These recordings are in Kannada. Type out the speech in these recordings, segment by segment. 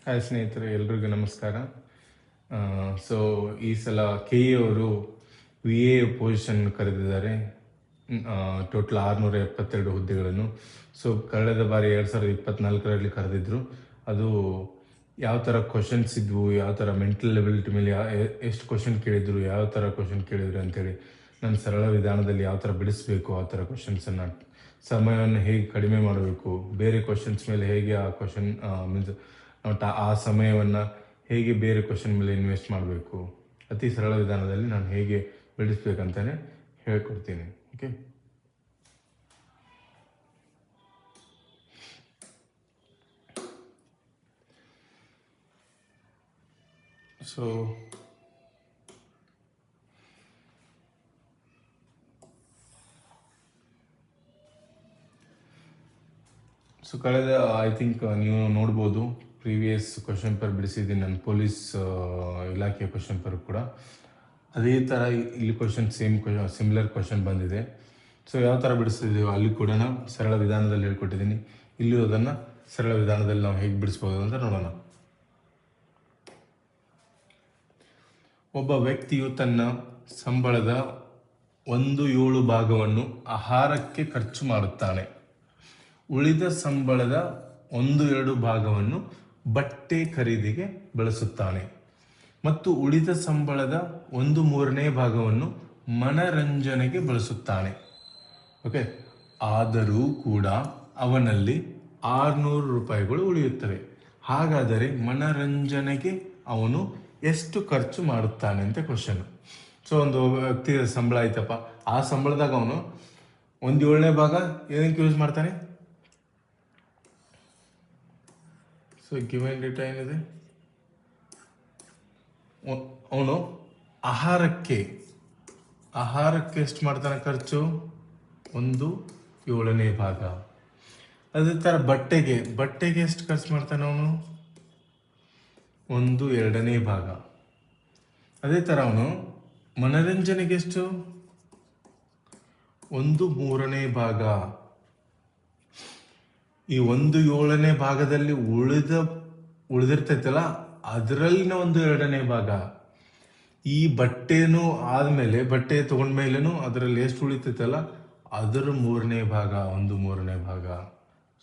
ಹಾಯ್ ಸ್ನೇಹಿತರೆ, ಎಲ್ರಿಗೂ ನಮಸ್ಕಾರ. ಸೊ ಈ ಸಲ ಕೆ ಎ ಅವರು ವಿ ಎ ಪೊಸಿಷನ್ ಕರೆದಿದ್ದಾರೆ. ಟೋಟಲ್ 672 ಹುದ್ದೆಗಳನ್ನು. ಸೊ ಕಳೆದ ಬಾರಿ 2024ರಲ್ಲಿ ಕರೆದಿದ್ರು. ಅದು ಯಾವ ಥರ ಕ್ವಶನ್ಸ್ ಇದ್ವು, ಯಾವ ಥರ ಮೆಂಟಲ್ ಎಬಿಲಿಟಿ ಮೇಲೆ ಎಷ್ಟು ಕ್ವಶನ್ ಕೇಳಿದ್ರು, ಯಾವ ಥರ ಕ್ವಶನ್ ಕೇಳಿದ್ರು ಅಂತೇಳಿ ನಾನು ಸರಳ ವಿಧಾನದಲ್ಲಿ ಯಾವ ಥರ ಬಿಡಿಸ್ಬೇಕು, ಆ ಥರ ಕ್ವಶನ್ಸನ್ನು, ಸಮಯವನ್ನು ಹೇಗೆ ಕಡಿಮೆ ಮಾಡಬೇಕು, ಬೇರೆ ಕ್ವಶನ್ಸ್ ಮೇಲೆ ಹೇಗೆ ಆ ಕ್ವಶನ್ ಮೀನ್ಸ್ ನಾವು ಆ ಸಮಯವನ್ನು ಹೇಗೆ ಬೇರೆ ಕ್ವಶನ್ ಮೇಲೆ ಇನ್ವೆಸ್ಟ್ ಮಾಡಬೇಕು, ಅತಿ ಸರಳ ವಿಧಾನದಲ್ಲಿ ನಾನು ಹೇಗೆ ಬಿಡಿಸ್ಬೇಕಂತಾನೆ ಹೇಳ್ಕೊಡ್ತೀನಿ. ಓಕೆ, ಸೊ ಕಳೆದ ಐ ಥಿಂಕ್ ನೀವು ನೋಡ್ಬೋದು, ಪ್ರೀವಿಯಸ್ ಕ್ವಶನ್ ಪೇಪರ್ ಬಿಡಿಸಿದ್ದೀನಿ ನಾನು, ಪೊಲೀಸ್ ಇಲಾಖೆಯ ಕ್ವಶನ್ ಪೇಪರ್ ಕೂಡ ಅದೇ ಥರ ಇಲ್ಲಿ ಕ್ವಶನ್ ಸಿಮಿಲರ್ ಕ್ವಶನ್ ಬಂದಿದೆ. ಸೊ ಯಾವ ಥರ ಬಿಡಿಸ್ತಿದ್ದೀವೋ ಅಲ್ಲಿ ಕೂಡ ನಾವು ಸರಳ ವಿಧಾನದಲ್ಲಿ ಹೇಳ್ಕೊಟ್ಟಿದ್ದೀನಿ. ಇಲ್ಲಿ ಅದನ್ನು ಸರಳ ವಿಧಾನದಲ್ಲಿ ನಾವು ಹೇಗೆ ಬಿಡಿಸ್ಬೋದು ಅಂತ ನೋಡೋಣ. ಒಬ್ಬ ವ್ಯಕ್ತಿಯು ತನ್ನ ಸಂಬಳದ 1/7 ಭಾಗವನ್ನು ಆಹಾರಕ್ಕೆ ಖರ್ಚು ಮಾಡುತ್ತಾನೆ. ಉಳಿದ ಸಂಬಳದ 1/2 ಭಾಗವನ್ನು ಬಟ್ಟೆ ಖರೀದಿಗೆ ಬಳಸುತ್ತಾನೆ ಮತ್ತು ಉಳಿದ ಸಂಬಳದ 1/3 ಭಾಗವನ್ನು ಮನರಂಜನೆಗೆ ಬಳಸುತ್ತಾನೆ. ಓಕೆ, ಆದರೂ ಕೂಡ ಅವನಲ್ಲಿ 600 ರೂಪಾಯಿಗಳು ಉಳಿಯುತ್ತವೆ. ಹಾಗಾದರೆ ಮನರಂಜನೆಗೆ ಅವನು ಎಷ್ಟು ಖರ್ಚು ಮಾಡುತ್ತಾನೆ ಅಂತ ಕ್ವಶನ್. ಸೊ ಒಂದು ವ್ಯಕ್ತಿ ಸಂಬಳ ಆಯ್ತಪ್ಪ, ಆ ಸಂಬಳದಾಗ ಅವನು 1/7 ಭಾಗ ಏನಕ್ಕೆ ಯೂಸ್ ಮಾಡ್ತಾನೆ? ಸೊ ಗಿವನ್ ಡೇಟಾ ಏನಿದೆ, ಅವನು ಆಹಾರಕ್ಕೆ ಎಷ್ಟು ಮಾಡ್ತಾನೆ ಖರ್ಚು? 1/7 ಭಾಗ. ಅದೇ ಥರ ಬಟ್ಟೆಗೆ ಎಷ್ಟು ಖರ್ಚು ಮಾಡ್ತಾನೆ ಅವನು? 1/2 ಭಾಗ. ಅದೇ ಥರ ಅವನು ಮನರಂಜನೆಗೆ ಎಷ್ಟು? 1/3 ಭಾಗ. ಈ 1/7 ಭಾಗದಲ್ಲಿ ಉಳಿದಿರ್ತೈತಲ್ಲ, ಅದರಲ್ಲಿನ 1/2 ಭಾಗ. ಈ ಬಟ್ಟೆನೂ ಆದ್ಮೇಲೆ, ಬಟ್ಟೆ ತಗೊಂಡ್ಮೇಲೇನು ಅದರಲ್ಲಿ ಎಷ್ಟು ಉಳಿತೈತಲ್ಲ ಅದರ 3ನೇ ಭಾಗ, 1/3 ಭಾಗ.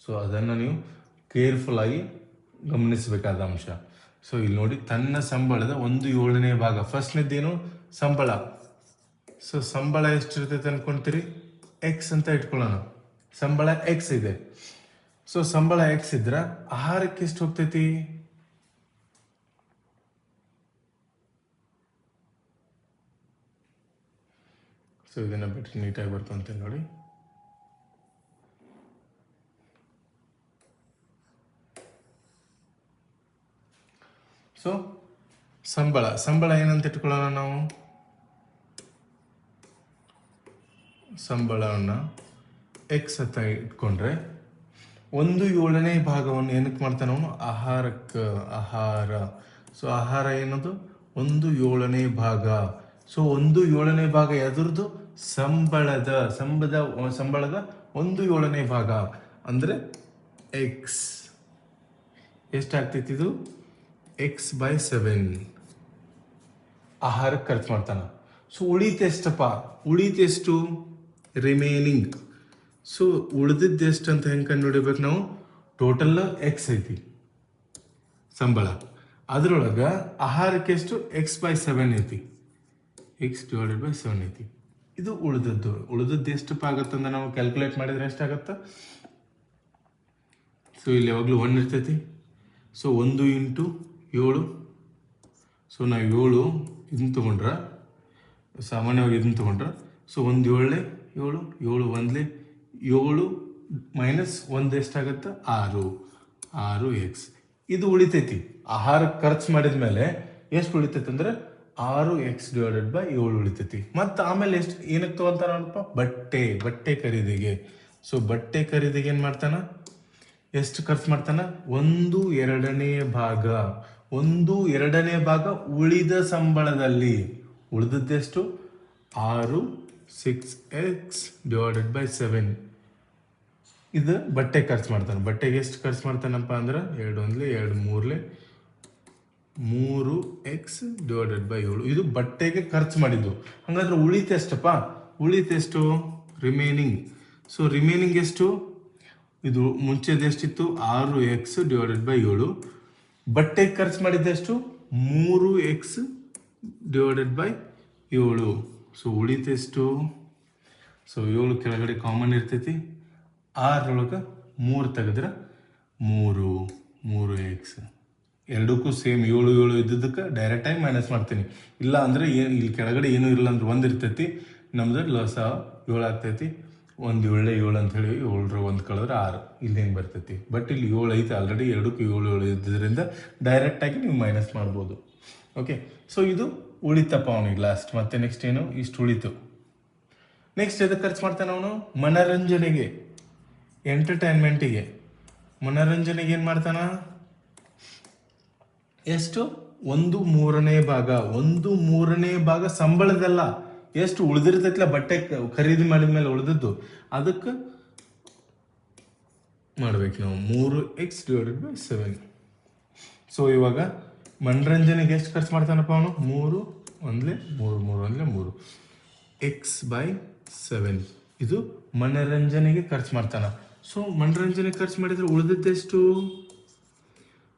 ಸೊ ಅದನ್ನು ನೀವು ಕೇರ್ಫುಲ್ ಆಗಿ ಗಮನಿಸಬೇಕಾದ ಅಂಶ. ಸೊ ಇಲ್ಲಿ ನೋಡಿ, ತನ್ನ ಸಂಬಳದ 1/7 ಭಾಗ. ಫಸ್ಟ್ನೇದೇನು? ಸಂಬಳ. ಸೊ ಸಂಬಳ ಎಷ್ಟಿರ್ತೈತೆ ಅನ್ಕೊಂತೀರಿ? ಎಕ್ಸ್ ಅಂತ ಇಟ್ಕೊಳ್ಳೋಣ. ಸಂಬಳ ಎಕ್ಸ್ ಇದೆ. ಸೊ ಸಂಬಳ ಎಕ್ಸ್ ಇದ್ರ ಆಹಾರಕ್ಕೆ ಎಷ್ಟು ಹೋಗ್ತೈತಿ? ಸೊ ಇದನ್ನ ಬಿಟ್ಟು ನೀಟಾಗಿ ಬರ್ತಂತೆ ನೋಡಿ. ಸೊ ಸಂಬಳ ಏನಂತ ಇಟ್ಕೊಳ್ಳೋಣ ನಾವು? ಸಂಬಳವನ್ನ ಎಕ್ಸ್ ಅಂತ ಇಟ್ಕೊಂಡ್ರೆ 1/7 ಭಾಗವನ್ನು ಏನಕ್ಕೆ ಮಾಡ್ತಾನೆ ಅವನು? ಆಹಾರ. ಸೊ ಆಹಾರ ಏನದು? 1/7 ಭಾಗ. ಸೊ 1/7 ಭಾಗ ಯಾವ್ದ್ರದ್ದು? ಸಂಬಳದ 1/7 ಭಾಗ ಅಂದ್ರೆ ಎಕ್ಸ್. ಎಷ್ಟಾಗ್ತೈತಿ ಇದು? x/7 ಆಹಾರಕ್ಕೆ ಖರ್ಚು ಮಾಡ್ತಾನ. ಸೊ ಉಳಿತೆಷ್ಟು? ರಿಮೇನಿಂಗ್. ಸೊ ಉಳಿದಿದ್ದೆಷ್ಟು ಅಂತ ಹೆಂಗೆ ಕಂಡುಹಿಡಿಬೇಕು ನಾವು? ಟೋಟಲ್ ಎಕ್ಸ್ ಐತಿ ಸಂಬಳ, ಅದ್ರೊಳಗ ಆಹಾರಕ್ಕೆ ಎಷ್ಟು? x/7 ಐತಿ. x/7 ಐತಿ. ಇದು ಉಳಿದದ್ದು ಎಷ್ಟಪ್ಪ ಆಗತ್ತಂದ ನಾವು ಕ್ಯಾಲ್ಕುಲೇಟ್ ಮಾಡಿದ್ರೆ ಎಷ್ಟಾಗತ್ತ? ಸೊ ಇಲ್ಲಿ ಯಾವಾಗಲೂ 1 ಇರ್ತೈತಿ. ಸೊ 1 × 7. ಸೊ ನಾವು 7 ಇದನ್ನ ತಗೊಂಡ್ರ, ಸಾಮಾನ್ಯವಾಗಿ ಇದನ್ನ ತಗೊಂಡ್ರ, ಸೊ 1/7 7, 7 1 7 ಮೈನಸ್ 1 ಎಷ್ಟಾಗತ್ತೆ? 6x. ಇದು ಉಳಿತೈತಿ. ಆಹಾರಕ್ಕೆ ಖರ್ಚು ಮಾಡಿದ ಮೇಲೆ ಎಷ್ಟು ಉಳಿತೈತಿ ಅಂದ್ರೆ 6x/7 ಉಳಿತೈತಿ. ಮತ್ತು ಆಮೇಲೆ ಏನಕ್ಕೆ ತಗೊಂತಾನಪ್ಪ? ಬಟ್ಟೆ ಖರೀದಿಗೆ. ಸೊ ಬಟ್ಟೆ ಖರೀದಿಗೆ ಏನ್ ಮಾಡ್ತಾನ? ಎಷ್ಟು ಖರ್ಚು ಮಾಡ್ತಾನ? 1/2 ಭಾಗ. 1/2 ಭಾಗ ಉಳಿದ ಸಂಬಳದಲ್ಲಿ. ಉಳಿದದ್ದೆಷ್ಟು? 6x/7. ಇದು ಬಟ್ಟೆ ಖರ್ಚು ಮಾಡ್ತಾನೆ. ಬಟ್ಟೆಗೆ ಎಷ್ಟು ಖರ್ಚು ಮಾಡ್ತಾನಪ್ಪ ಅಂದ್ರೆ 2 1 2 3 3x ಡಿವೈಡೆಡ್ ಬೈ 7. ಇದು ಬಟ್ಟೆಗೆ ಖರ್ಚು ಮಾಡಿದ್ದು. ಹಾಗಾದ್ರೆ ಉಳಿತೆಷ್ಟಪ್ಪ? ಉಳಿತೆಷ್ಟು? ರಿಮೈನಿಂಗ್. ಸೊ ರಿಮೈನಿಂಗ್ ಎಷ್ಟು? ಇದು ಮುಂಚೆದು ಎಷ್ಟಿತ್ತು? 6x divided by 7. ಬಟ್ಟೆಗೆ ಖರ್ಚು ಮಾಡಿದ್ದೆಷ್ಟು? 3x divided by 7. ಸೊ ಉಳಿತೆಷ್ಟು? ಸೊ 7 ಕೆಳಗಡೆ ಕಾಮನ್ ಇರ್ತೈತಿ. 6 3 ತೆಗೆದ್ರೆ 3x. ಎರಡಕ್ಕೂ ಸೇಮ್ 7 ಇದ್ದದಕ್ಕೆ ಡೈರೆಕ್ಟಾಗಿ ಮೈನಸ್ ಮಾಡ್ತೀನಿ. ಇಲ್ಲ ಅಂದರೆ ಇಲ್ಲಿ ಕೆಳಗಡೆ ಏನೂ ಇಲ್ಲ ಅಂದ್ರೆ 1 ಇರ್ತೈತಿ. ನಮ್ದು ಲಸ 7 ಆಗ್ತೈತಿ. 1 7 7 ಅಂತ ಹೇಳಿ 7 1 ಕಳೆದ್ರೆ 6 ಇಲ್ಲಿ ಹೆಂಗೆ ಬರ್ತೈತಿ. ಬಟ್ ಇಲ್ಲಿ 7 ಐತೆ ಆಲ್ರೆಡಿ. ಎರಡಕ್ಕೂ 7 ಇದ್ದರಿಂದ ಡೈರೆಕ್ಟಾಗಿ ನೀವು ಮೈನಸ್ ಮಾಡ್ಬೋದು. ಓಕೆ, ಸೊ ಇದು ಉಳಿತಪ್ಪ ಅವನಿಗೆ ಲಾಸ್ಟ್. ಮತ್ತೆ ನೆಕ್ಸ್ಟ್ ಏನು? ಇಷ್ಟು ಉಳಿತು. ನೆಕ್ಸ್ಟ್ ಎದಕ್ಕೆ ಖರ್ಚು ಮಾಡ್ತಾನೆ ಅವನು? ಮನರಂಜನೆಗೆ, ಎಂಟರ್ಟೈನ್ಮೆಂಟಿಗೆ. ಮನರಂಜನೆಗೆ ಏನು ಮಾಡ್ತಾನ? ಎಷ್ಟು? 1/3 ಭಾಗ. 1/3 ಭಾಗ ಸಂಬಳದಲ್ಲ, ಎಷ್ಟು ಉಳಿದಿರ್ತೈತಿಲ್ಲ ಬಟ್ಟೆ ಖರೀದಿ ಮಾಡಿದ ಮೇಲೆ ಉಳಿದದ್ದು, ಅದಕ್ಕೆ ಮಾಡ್ಬೇಕು ನಾವು 3x ಡಿವೈಡೆಡ್ ಬೈ 7. ಸೊ ಇವಾಗ ಮನರಂಜನೆಗೆ ಎಷ್ಟು ಖರ್ಚು ಮಾಡ್ತಾನಪ್ಪ ಅವನು? 3 1 3 3 x/7. ಇದು ಮನರಂಜನೆಗೆ ಖರ್ಚು ಮಾಡ್ತಾನ. ಸೊ ಮನರಂಜನೆಗೆ ಖರ್ಚು ಮಾಡಿದ್ರೆ ಉಳಿದದ್ದೆಷ್ಟು?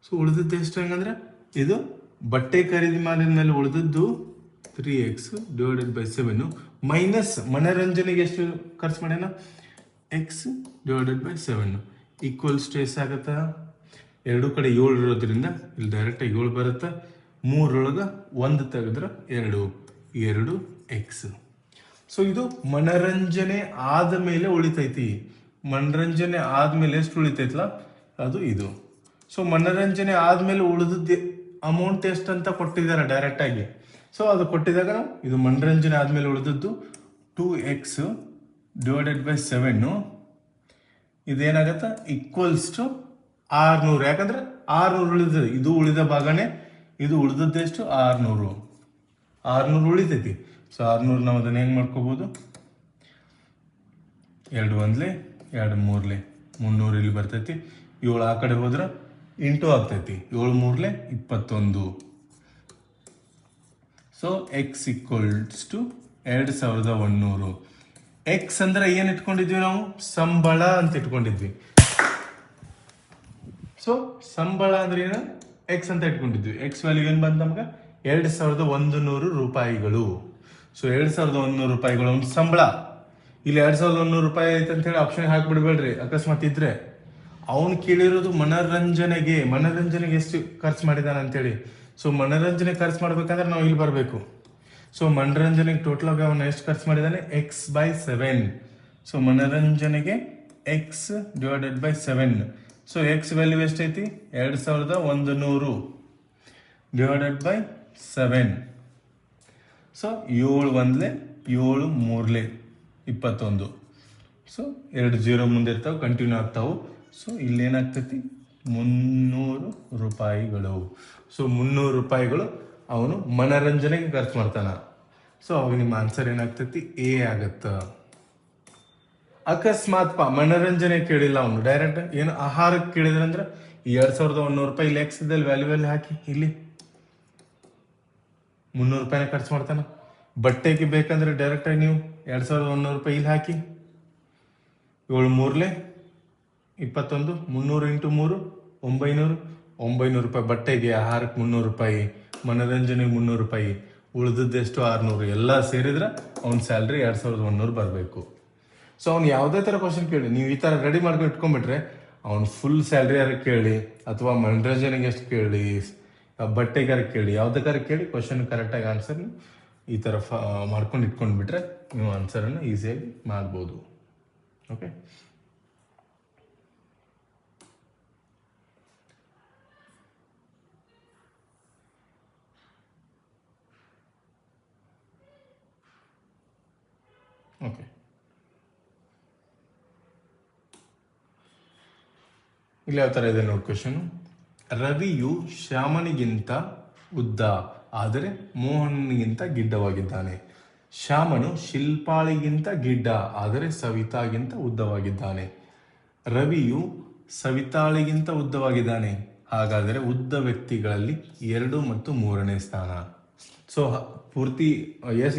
ಸೊ ಉಳಿದದ್ದೆಷ್ಟು ಹೆಂಗಂದ್ರೆ ಇದು ಬಟ್ಟೆ ಖರೀದಿ ಮಾಡಿದ ಮೇಲೆ ಉಳಿದದ್ದು 3x ಡಿವೈಡೆಡ್ ಬೈ 7 ಮೈನಸ್ ಮನರಂಜನೆಗೆ ಎಷ್ಟು ಖರ್ಚು ಮಾಡ್ಯಾನ? x divided by 7 equals to ಎಷ್ಟಾಗತ್ತಾ? ಎರಡು ಕಡೆ 7 ಇರೋದ್ರಿಂದ ಇಲ್ಲಿ ಡೈರೆಕ್ಟಾಗಿ 7 ಬರುತ್ತೆ. 3 1 ತೆಗೆದ್ರೆ 2x. ಸೊ ಇದು ಮನರಂಜನೆ ಆದ ಮೇಲೆ ಉಳಿತೈತಿ. ಮನರಂಜನೆ ಆದ್ಮೇಲೆ ಎಷ್ಟು ಉಳಿತೈತಲ್ಲ ಅದು ಇದು. ಸೊ ಮನರಂಜನೆ ಆದ್ಮೇಲೆ ಉಳಿದದ್ದು ಅಮೌಂಟ್ ಎಷ್ಟು ಅಂತ ಕೊಟ್ಟಿದ್ದಾರೆ ಡೈರೆಕ್ಟಾಗಿ. ಸೊ ಅದು ಕೊಟ್ಟಿದಾಗ ನಾವು ಇದು ಮನರಂಜನೆ ಆದ್ಮೇಲೆ ಉಳಿದದ್ದು 2x ಡಿವೈಡೆಡ್ ಬೈ 7 ಇದೇನಾಗತ್ತ? Equals to 600. ಯಾಕಂದ್ರೆ 600 ಉಳಿದ, ಇದು ಉಳಿದ ಭಾಗನೇ. ಇದು ಉಳಿದದ್ದೆಷ್ಟು? 600 ಉಳಿತೈತಿ. ಸೊ 600 ನಾವು ಅದನ್ನ ಹೆಂಗೆ ಮಾಡ್ಕೋಬಹುದು? 2 1 2 3 300 ಇಲ್ಲಿ ಬರ್ತೈತಿ. 7 ಆ ಕಡೆ ಹೋದ್ರೆ ಇಂಟು ಆಗ್ತೈತಿ. 7 3 21. So x equals to 2100. X ಅಂದ್ರೆ ಏನ್ ಇಟ್ಕೊಂಡಿದ್ವಿ ನಾವು? ಸಂಬಳ ಅಂತ ಇಟ್ಕೊಂಡಿದ್ವಿ. ಸೊ ಸಂಬಳ ಅಂದ್ರೆ ಏನು? ಎಕ್ಸ್ ಅಂತ ಇಟ್ಕೊಂಡಿದ್ವಿ. ಎಕ್ಸ್ ವ್ಯಾಲ್ಯೂ ಏನ್ ಬಂತ ನಮ್ಗೆ? 2100 ರೂಪಾಯಿಗಳು. ಸೊ 2100 ರೂಪಾಯಿಗಳು ಒಂದು ಸಂಬಳ. ಇಲ್ಲಿ 2100 ರೂಪಾಯಿ ಐತೆ ಅಂತ ಹೇಳಿ ಆಪ್ಷನ್ ಹಾಕ್ಬಿಡ್ಬೇಡ್ರಿ ಅಕಸ್ಮಾತ್ ಇದ್ರೆ. ಅವನು ಕೇಳಿರೋದು ಮನರಂಜನೆಗೆ. ಮನರಂಜನೆಗೆ ಎಷ್ಟು ಖರ್ಚು ಮಾಡಿದಾನ ಅಂತೇಳಿ. ಸೊ ಮನರಂಜನೆ ಖರ್ಚು ಮಾಡ್ಬೇಕಂದ್ರೆ ನಾವು ಇಲ್ಲಿ ಬರಬೇಕು. ಸೊ ಮನರಂಜನೆಗೆ ಟೋಟಲ್ ಆಗಿ ಅವನು ಎಷ್ಟು ಖರ್ಚು ಮಾಡಿದಾನೆ? x/7. ಸೊ ಮನರಂಜನೆಗೆ x divided by 7. So x value ಎಷ್ಟೈತಿ? 2100 ಡಿವೈಡೆಡ್ ಬೈ 7. ಸೊ 7 1 7 3 21. ಸೊ 2 0 ಮುಂದೆ ಇರ್ತಾವೆ, ಕಂಟಿನ್ಯೂ ಆಗ್ತಾವೆ. ಸೊ ಇಲ್ಲಿ ಏನಾಗ್ತೈತಿ? 300 ರೂಪಾಯಿಗಳು. ಸೊ 300 ರೂಪಾಯಿಗಳು ಅವನು ಮನರಂಜನೆಗೆ ಖರ್ಚು ಮಾಡ್ತಾನ. ಸೊ ಅವಾಗ ನಿಮ್ಮ ಆನ್ಸರ್ ಏನಾಗ್ತೈತಿ? ಎ ಆಗತ್ತ. ಅಕಸ್ಮಾತ್ ಮನರಂಜನೆ ಕೇಳಿಲ್ಲ ಅವನು, ಡೈರೆಕ್ಟ್ ಏನು ಆಹಾರಕ್ಕೆ ಕೇಳಿದ್ರಂದ್ರೆ 2100 ರೂಪಾಯಿ ಇಲ್ಲಿ ಎಕ್ಸ್ ಇದ್ದಲ್ಲಿ ವ್ಯಾಲ್ಯೂ ಹಾಕಿ ಇಲ್ಲಿ 300 ರೂಪಾಯಿನ ಖರ್ಚು ಮಾಡ್ತಾನ. ಬಟ್ಟೆಗೆ ಬೇಕಂದ್ರೆ ಡೈರೆಕ್ಟ್ ಆಗಿ ನೀವು 2100 ರೂಪಾಯಿ ಇಲ್ಲಿ ಹಾಕಿ. 7 3 21 300 ಇಂಟು 3 900 ರೂಪಾಯಿ. ಬಟ್ಟೆಗೆ ಆಹಾರಕ್ಕೆ 300 ರೂಪಾಯಿ, ಮನರಂಜನೆಗೆ 300 ರೂಪಾಯಿ, ಉಳಿದದ್ದು ಎಷ್ಟು? 600. ಎಲ್ಲ ಸೇರಿದ್ರೆ ಅವ್ನ ಸ್ಯಾಲ್ರಿ 2100 ಬರಬೇಕು. ಸೊ ಅವ್ನು ಯಾವುದೇ ಥರ ಕ್ವಶನ್ ಕೇಳಿ ನೀವು ಈ ಥರ ರೆಡಿ ಮಾಡ್ಕೊಂಡು ಇಟ್ಕೊಂಡ್ಬಿಟ್ರೆ ಅವ್ನು ಫುಲ್ ಸ್ಯಾಲ್ರಿ ಯಾರು ಕೇಳಿ ಅಥವಾ ಮನರಂಜನೆಗೆ ಎಷ್ಟು ಕೇಳಿ, ಬಟ್ಟೆಗಾರ ಕೇಳಿ, ಯಾವುದಕ್ಕಾರ ಕೇಳಿ ಕ್ವಶನ್ ಕರೆಕ್ಟಾಗಿ ಆನ್ಸರ್ ಈ ಥರ ಮಾಡ್ಕೊಂಡು ಇಟ್ಕೊಂಡ್ಬಿಟ್ರೆ ನೀವು ಆನ್ಸರನ್ನು ಈಸಿಯಾಗಿ ಮಾಡ್ಬೋದು. Okay, okay. ಇಲ್ಲಿ ಯಾವ ಥರ ಇದೆ ನೋಡಿ ಕ್ವಶನ್. ರವಿಯು ಶ್ಯಾಮನಿಗಿಂತ ಉದ್ದ ಆದರೆ ಮೋಹನ್ಗಿಂತ ಗಿಡ್ಡವಾಗಿದ್ದಾನೆ. ಶ್ಯಾಮನು ಶಿಲ್ಪಾಳಿಗಿಂತ ಗಿಡ್ಡ ಆದರೆ ಸವಿತಾಗಿಂತ ಉದ್ದವಾಗಿದ್ದಾನೆ. ರವಿಯು ಸವಿತಾಳಿಗಿಂತ ಉದ್ದವಾಗಿದ್ದಾನೆ, ಹಾಗಾದರೆ ಉದ್ದ ವ್ಯಕ್ತಿಗಳಲ್ಲಿ 2 ಮತ್ತು 3ನೇ ಸ್ಥಾನ. ಸೊ ಪೂರ್ತಿ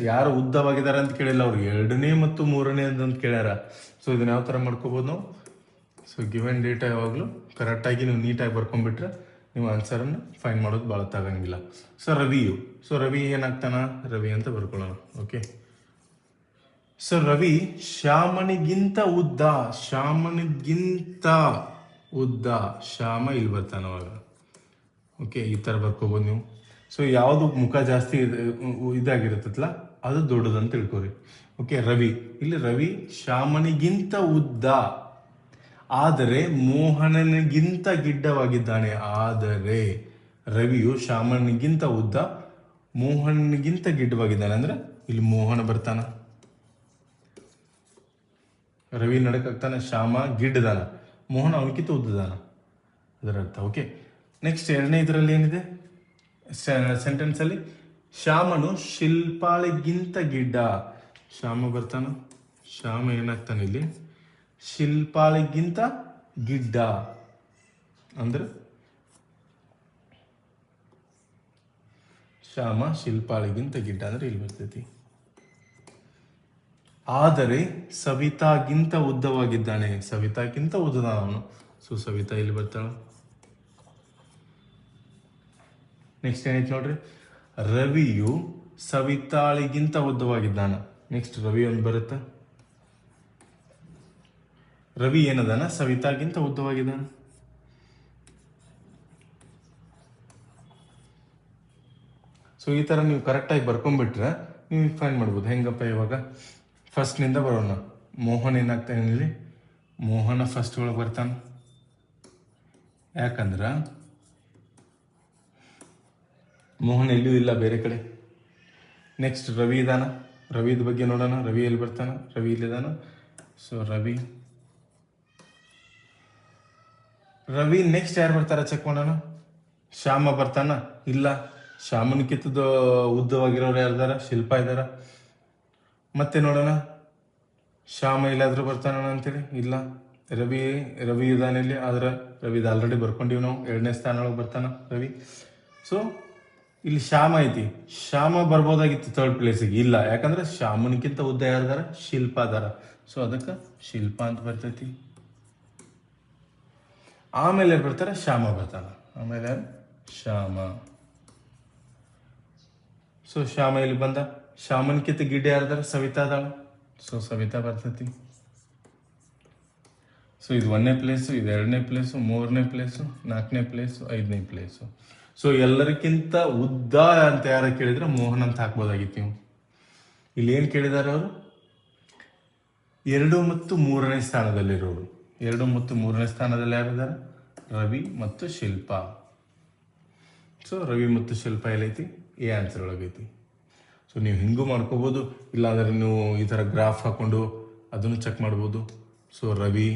ಯಾರು ಉದ್ದವಾಗಿದ್ದಾರೆ ಅಂತ ಕೇಳಿಲ್ಲ, ಅವ್ರು 2ನೇ ಮತ್ತು 3ನೇ ಅಂತ ಕೇಳ್ಯಾರ. ಸೊ ಇದನ್ನ ಯಾವ ಥರ ಮಾಡ್ಕೋಬೋದು ನಾವು? ಸೊ ಗಿವೆನ್ ಡೇಟಾ ಯಾವಾಗಲೂ ಕರೆಕ್ಟಾಗಿ ನೀವು ನೀಟಾಗಿ ಬರ್ಕೊಂಡ್ಬಿಟ್ರೆ ನೀವು ಆನ್ಸರನ್ನು ಫೈಂಡ್ ಮಾಡೋದು ಭಾಳ ತಗಂಗಿಲ್ಲ. ಸೊ ರವಿ ಏನಾಗ್ತಾನ? ರವಿ ಅಂತ ಬರ್ಕೊಳ್ಳೋಣ. ಓಕೆ, ಸೊ ರವಿ ಶ್ಯಾಮನಿಗಿಂತ ಉದ್ದ, ಶ್ಯಾಮ ಇಲ್ಲಿ ಬರ್ತಾನ ಅವಾಗ. ಓಕೆ, ಈ ಥರ ಬರ್ಕೋಬೋದು ನೀವು. ಸೊ ಯಾವುದು ಮುಖ ಜಾಸ್ತಿ ಇದಾಗಿರುತ್ತಲ್ಲ ಅದು ದೊಡ್ಡದಂತ ತಿಳ್ಕೊರಿ. ಓಕೆ, ರವಿ ಶ್ಯಾಮನಿಗಿಂತ ಉದ್ದ, ಆದರೆ ಮೋಹನನಿಗಿಂತ ಗಿಡ್ಡವಾಗಿದ್ದಾನೆ. ಆದರೆ ರವಿಯು ಶ್ಯಾಮನಿಗಿಂತ ಉದ್ದ, ಮೋಹನನಿಗಿಂತ ಗಿಡ್ಡವಾಗಿದ್ದಾನೆ. ಅಂದ್ರೆ ಇಲ್ಲಿ ಮೋಹನ ಬರ್ತಾನ, ರವಿ ನಡಕಾಗ್ತಾನೆ, ಶ್ಯಾಮ ಗಿಡ್ಡದಾನ, ಮೋಹನ ಅವನಿಗಿಂತ ಉದ್ದದಾನ, ಅದರ ಅರ್ಥ. ಓಕೆ, ನೆಕ್ಸ್ಟ್ 2ನೇ ಇದರಲ್ಲಿ ಏನಿದೆ ಸೆಂಟೆನ್ಸ್ ಅಲ್ಲಿ? ಶ್ಯಾಮನು ಶಿಲ್ಪಾಳಿಗಿಂತ ಗಿಡ್ಡ. ಶ್ಯಾಮ ಬರ್ತಾನ, ಶ್ಯಾಮ ಏನಾಗ್ತಾನೆ ಇಲ್ಲಿ? ಶಿಲ್ಪಾಳಿಗಿಂತ ಗಿಡ್ಡ. ಅಂದ್ರೆ ಶ್ಯಾಮ ಶಿಲ್ಪಾಳಿಗಿಂತ ಗಿಡ್ಡ ಅಂದ್ರೆ ಇಲ್ಲಿ ಬರ್ತೈತಿ. ಆದರೆ ಸವಿತಾಗಿಂತ ಉದ್ದವಾಗಿದ್ದಾನೆ, ಸವಿತಾಗಿಂತ ಉದ್ದದ ಅವನು. ಸೊ ಸವಿತಾ ಇಲ್ಲಿ ಬರ್ತಾಳ. ನೆಕ್ಸ್ಟ್ ಏನೈತಿ ನೋಡ್ರಿ, ರವಿಯು ಸವಿತಾಳಿಗಿಂತ ಉದ್ದವಾಗಿದ್ದಾನ. ನೆಕ್ಸ್ಟ್ ರವಿ ಒಂದು ಬರುತ್ತೆ. ರವಿ ಏನದಾನ? ಸವಿತಾಗಿಂತ ಉದ್ದವಾಗಿದ್ದಾನ. ಸೊ ಈ ತರ ನೀವು ಕರೆಕ್ಟಾಗಿ ಬರ್ಕೊಂಡ್ಬಿಟ್ರೆ ನೀವು ಫೈಂಡ್ ಮಾಡ್ಬೋದು. ಹೆಂಗಪ್ಪ? ಇವಾಗ ಫಸ್ಟ್ನಿಂದ ಬರೋಣ. ಮೋಹನ್ ಏನಾಗ್ತಾನೆ ಇಲ್ಲಿ? ಮೋಹನ ಫಸ್ಟ್ ಒಳಗೆ ಬರ್ತಾನ. ಯಾಕಂದ್ರ ಮೋಹನ್ ಎಲ್ಲಿಯೂ ಇಲ್ಲ, ಬೇರೆ ಕಡೆ. ನೆಕ್ಸ್ಟ್ ರವಿ ಇದಾನ, ರವಿದ ಬಗ್ಗೆ ನೋಡೋಣ. ರವಿ ಎಲ್ಲಿ ಬರ್ತಾನ? ರವಿ ಇಲ್ಲಿದಾನ. ಸೊ ರವಿ ನೆಕ್ಸ್ಟ್ ಯಾರು ಬರ್ತಾರ ಚೆಕ್ ಮಾಡೋಣ. ಶ್ಯಾಮ ಬರ್ತಾನ? ಇಲ್ಲ. ಶ್ಯಾಮನಿಕಿತ್ತದ ಉದ್ದವಾಗಿರೋರು ಯಾರ್ದಾರ? ಶಿಲ್ಪ ಇದ್ದಾರ. ಮತ್ತೆ ನೋಡೋಣ, ಶ್ಯಾಮ ಎಲ್ಲಾದ್ರೂ ಬರ್ತಾನ ಅಂತೇಳಿ? ಇಲ್ಲ. ರವಿ ಇದಾನೆ ಇಲ್ಲಿ, ಆದ್ರೆ ರವಿದ ಆಲ್ರೆಡಿ ಬರ್ಕೊಂಡಿವಿ ನಾವು. 2ನೇ ಸ್ಥಾನ ಒಳಗೆ ಬರ್ತಾನ ರವಿ. ಸೊ ಇಲ್ಲಿ ಶ್ಯಾಮ ಐತಿ, ಶ್ಯಾಮ ಬರ್ಬೋದಾಗಿತ್ತು 3rd ಪ್ಲೇಸಿಗೆ. ಇಲ್ಲ, ಯಾಕಂದ್ರೆ ಶ್ಯಾಮನಿಗಿಂತ ಉದ್ದ ಯಾರ್ದಾರ? ಶಿಲ್ಪ ಅದಾರ. ಸೊ ಅದಕ್ಕೆ ಶಿಲ್ಪ ಅಂತ ಬರ್ತೈತಿ. ಆಮೇಲೆ ಬರ್ತಾರ? ಶ್ಯಾಮ ಬರ್ತಾನ. ಆಮೇಲೆ ಶ್ಯಾಮ. ಸೊ ಶ್ಯಾಮ ಇಲ್ಲಿ ಬಂದ. ಶ್ಯಾಮನ್ಕಿಂತ ಗಿಡ್ಡ ಯಾರ್ದಾರ? ಸವಿತಾ ಅದಾಳ. ಸೊ ಸವಿತಾ ಬರ್ತೈತಿ. ಸೊ ಇದು 1ನೇ ಪ್ಲೇಸು, ಇದು 2ನೇ ಪ್ಲೇಸು, 3ನೇ ಪ್ಲೇಸು, 4ನೇ ಪ್ಲೇಸು, 5ನೇ ಪ್ಲೇಸು. ಸೊ ಎಲ್ಲರಿಗಿಂತ ಉದ್ದ ಅಂತ ಯಾರ ಕೇಳಿದ್ರೆ ಮೋಹನ್ ಅಂತ ಹಾಕ್ಬೋದಾಗಿತ್ತು ನೀವು. ಇಲ್ಲಿ ಏನ್ ಕೇಳಿದಾರೆ ಅವರು? 2 ಮತ್ತು 3ನೇ ಸ್ಥಾನದಲ್ಲಿರೋರು. 2 ಮತ್ತು 3ನೇ ಸ್ಥಾನದಲ್ಲಿ ಯಾರಿದ್ದಾರೆ? ರವಿ ಮತ್ತು ಶಿಲ್ಪ. ಸೊ ರವಿ ಮತ್ತು ಶಿಲ್ಪ ಎಲ್ಲೈತಿ? ಎ ಆನ್ಸರ್ ಒಳಗೈತಿ. ಸೊ ನೀವು ಹಿಂಗೂ ಮಾಡ್ಕೋಬೋದು, ಇಲ್ಲಾಂದ್ರೆ ನೀವು ಈ ಥರ ಗ್ರಾಫ್ ಹಾಕೊಂಡು ಅದನ್ನು ಚೆಕ್ ಮಾಡ್ಬೋದು. ಸೊ ರವಿ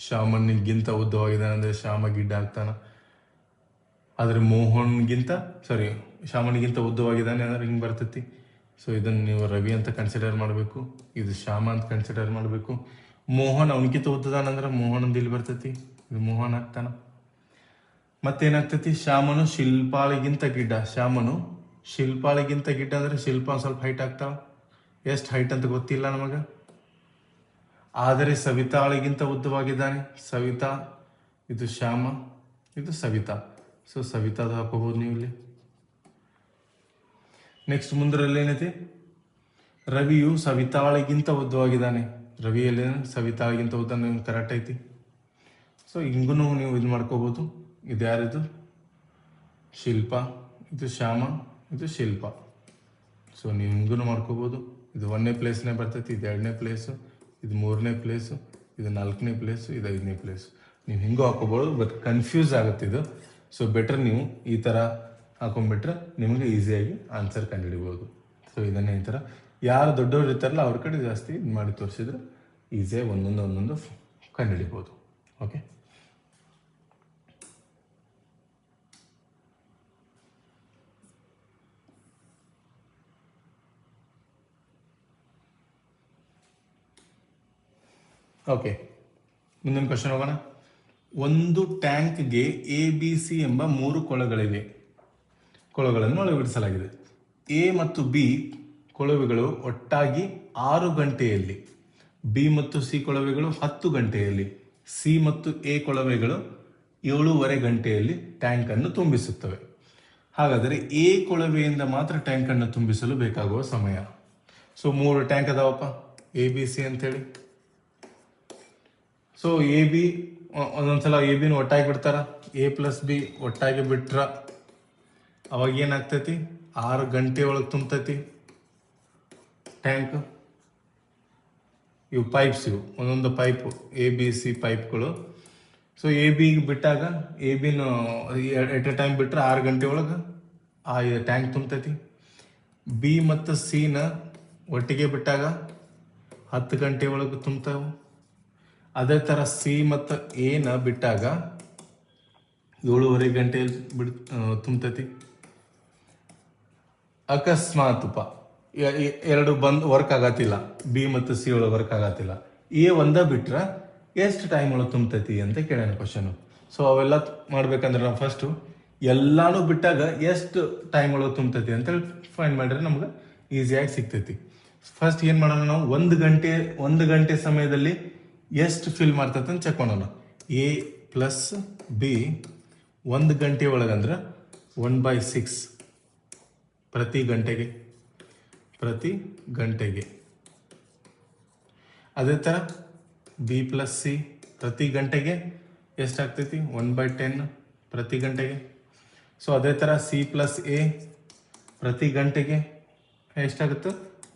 ಶ್ಯಾಮನಿಗಿಂತ ಉದ್ದವಾಗಿದ್ದಾನೆ ಅಂದರೆ ಶ್ಯಾಮ ಗಿಡ್ಡ ಆಗ್ತಾನ. ಆದರೆ ಶ್ಯಾಮನಿಗಿಂತ ಉದ್ದವಾಗಿದ್ದಾನೆ ಅಂದ್ರೆ ಹಿಂಗೆ ಬರ್ತೈತಿ. ಸೊ ಇದನ್ನು ನೀವು ರವಿ ಅಂತ ಕನ್ಸಿಡರ್ ಮಾಡಬೇಕು, ಇದು ಶ್ಯಾಮ ಅಂತ ಕನ್ಸಿಡರ್ ಮಾಡಬೇಕು. ಮೋಹನ್ ಅವನಿಗಿಂತ ಉದ್ದದಾನಂದ್ರೆ ಮೋಹನ್ ಇಲ್ಲಿ ಬರ್ತೈತಿ, ಇದು ಮೋಹನ್ ಆಗ್ತಾನ. ಮತ್ತೇನಾಗ್ತೈತಿ? ಶ್ಯಾಮನು ಶಿಲ್ಪಾಳಿಗಿಂತ ಗಿಡ್ಡ. ಶ್ಯಾಮನು ಶಿಲ್ಪಾಳಿಗಿಂತ ಗಿಡ್ಡ ಅಂದ್ರೆ ಶಿಲ್ಪ ಸ್ವಲ್ಪ ಹೈಟ್ ಆಗ್ತಾಳ. ಎಷ್ಟು ಹೈಟ್ ಅಂತ ಗೊತ್ತಿಲ್ಲ ನಮಗ. ಆದರೆ ಸವಿತಾಳಿಗಿಂತ ಉದ್ದವಾಗಿದ್ದಾನೆ. ಸವಿತಾ, ಇದು ಶ್ಯಾಮ, ಇದು ಸವಿತಾ. ಸೊ ಸವಿತಾದ ಹಾಕೋಬಹುದು ನೀವು ಇಲ್ಲಿ. ನೆಕ್ಸ್ಟ್ ಮುಂದರಲ್ಲಿ ಏನೈತಿ? ರವಿಯು ಸವಿತಾಳಿಗಿಂತ ಉದ್ದವಾಗಿದ್ದಾನೆ. ರವಿಯಲ್ಲಿ ಸವಿತಾಳಿಗಿಂತ ಉದ್ದ ಕರೆಕ್ಟ್ ಐತಿ. ಸೊ ಹಿಂಗೂ ನೀವು ಇದು ಮಾಡ್ಕೋಬಹುದು. ಇದು ಯಾರಿದು? ಶಿಲ್ಪ, ಇದು ಶ್ಯಾಮ, ಇದು ಶಿಲ್ಪ. ಸೊ ನೀವು ಹಿಂಗೂ ಮಾಡ್ಕೋಬಹುದು. ಇದು 1ನೇ ಪ್ಲೇಸ್ನೇ ಬರ್ತೈತಿ, ಇದು 2ನೇ ಪ್ಲೇಸು, ಇದು 3ನೇ ಪ್ಲೇಸು, ಇದು 4ನೇ ಪ್ಲೇಸು, ಇದು 5ನೇ ಪ್ಲೇಸು. ನೀವು ಹಿಂಗೂ ಹಾಕೋಬಹುದು, ಬಟ್ ಕನ್ಫ್ಯೂಸ್ ಆಗುತ್ತೆ ಇದು. ಸೊ ಬೆಟರ್ ನೀವು ಈ ಥರ ಹಾಕೊಂಡ್ಬಿಟ್ರೆ ನಿಮಗೆ ಈಸಿಯಾಗಿ ಆನ್ಸರ್ ಕಂಡುಹಿಡಿಬೋದು. ಸೊ ಇದನ್ನೇ ಈ ಥರ ಯಾರು ದೊಡ್ಡವರು ಇರ್ತಾರಲ್ಲ ಅವ್ರ ಕಡೆ ಜಾಸ್ತಿ ಇದು ಮಾಡಿ ತೋರಿಸಿದ್ರೆ ಈಸಿಯಾಗಿ ಒಂದೊಂದು ಕಂಡುಹಿಡಿಬೋದು. ಓಕೆ, ಓಕೆ ಮುಂದಿನ ಕ್ವಶನ್ ಹೋಗೋಣ. ಒಂದು ಟ್ಯಾಂಕ್ಗೆ ABC ಎಂಬ 3 ಕೊಳಗಳನ್ನು ಅಳವಡಿಸಲಾಗಿದೆ. A ಮತ್ತು B ಕೊಳವೆಗಳು ಒಟ್ಟಾಗಿ 6 ಗಂಟೆಯಲ್ಲಿ, B ಮತ್ತು C ಕೊಳವೆಗಳು 10 ಗಂಟೆಯಲ್ಲಿ, C ಮತ್ತು A ಕೊಳವೆಗಳು 7.5 ಗಂಟೆಯಲ್ಲಿ ಟ್ಯಾಂಕ್ ಅನ್ನು ತುಂಬಿಸುತ್ತವೆ. ಹಾಗಾದರೆ A ಕೊಳವೆಯಿಂದ ಮಾತ್ರ ಟ್ಯಾಂಕ್ ಅನ್ನು ತುಂಬಿಸಲು ಬೇಕಾಗುವ ಸಮಯ. ಸೊ 3 ಟ್ಯಾಂಕ್ ಅದಾವಪ್ಪ, ABC ಅಂತೇಳಿ. ಸೊ AB ಒಂದೊಂದ್ಸಲ AB ಒಟ್ಟಾಗಿ ಬಿಡ್ತಾರ, A ಪ್ಲಸ್ B ಒಟ್ಟಾಗಿ ಬಿಟ್ರ ಅವಾಗ ಏನಾಗ್ತೈತಿ, 6 ಗಂಟೆ ಒಳಗೆ ತುಂಬತೈತಿ ಟ್ಯಾಂಕ್. ಇವು ಪೈಪ್ಸ್, ಇವು ಒಂದೊಂದು ಪೈಪ್ ABC ಪೈಪ್ಗಳು. ಸೊ AB ಬಿಟ್ಟಾಗ ABನ ಎಟ್ ಎ ಟೈಮ್ ಬಿಟ್ರೆ 6 ಗಂಟೆ ಒಳಗೆ ಆ ಟ್ಯಾಂಕ್ ತುಂಬತೈತಿ. B ಮತ್ತು Cನ ಒಟ್ಟಿಗೆ ಬಿಟ್ಟಾಗ 10 ಗಂಟೆ ಒಳಗೆ ತುಂಬ್ತಾವು. ಅದೇ ಥರ C ಮತ್ತು Aನ ಬಿಟ್ಟಾಗ 7.5 ಗಂಟೆ ತುಂಬತೈತಿ. ಅಕಸ್ಮಾತ್ಪ ಎರಡು ಬಂದು ವರ್ಕ್ ಆಗತ್ತಿಲ್ಲ, B ಮತ್ತು C ಒಳಗೆ ವರ್ಕ್ ಆಗತ್ತಿಲ್ಲ, A ಒಂದ ಬಿಟ್ರ ಎಷ್ಟು ಟೈಮ್ ಒಳಗೆ ತುಂಬತೈತಿ ಅಂತ ಕೇಳೋಣ ಕ್ವಶನ್. ಸೊ ಅವೆಲ್ಲ ಮಾಡ್ಬೇಕಂದ್ರೆ ನಾವು ಫಸ್ಟು ಎಲ್ಲಾನು ಬಿಟ್ಟಾಗ ಎಷ್ಟು ಟೈಮ್ ಒಳಗೆ ತುಂಬತೈತಿ ಅಂತೇಳಿ ಫೈಂಡ್ ಮಾಡಿದ್ರೆ ನಮ್ಗೆ ಈಸಿಯಾಗಿ ಸಿಗ್ತೈತಿ. ಫಸ್ಟ್ ಏನು ಮಾಡೋಣ, ನಾವು ಒಂದು ಗಂಟೆ ಸಮಯದಲ್ಲಿ ಎಷ್ಟು ಫಿಲ್ ಮಾಡ್ತೈತೆ ಅಂತ ಚೆಕ್ ಮಾಡೋಣ. A ಪ್ಲಸ್ B 1 ಗಂಟೆ ಒಳಗಂದ್ರೆ 1/6 ಪ್ರತಿ ಗಂಟೆಗೆ. ಅದೇ ಥರ B ಪ್ಲಸ್ C ಪ್ರತಿ ಗಂಟೆಗೆ ಎಷ್ಟಾಗ್ತೈತಿ, 1/10 ಪ್ರತಿ ಗಂಟೆಗೆ. ಸೊ ಅದೇ ಥರ C ಪ್ಲಸ್ A ಪ್ರತಿ ಗಂಟೆಗೆ ಎಷ್ಟಾಗುತ್ತೆ,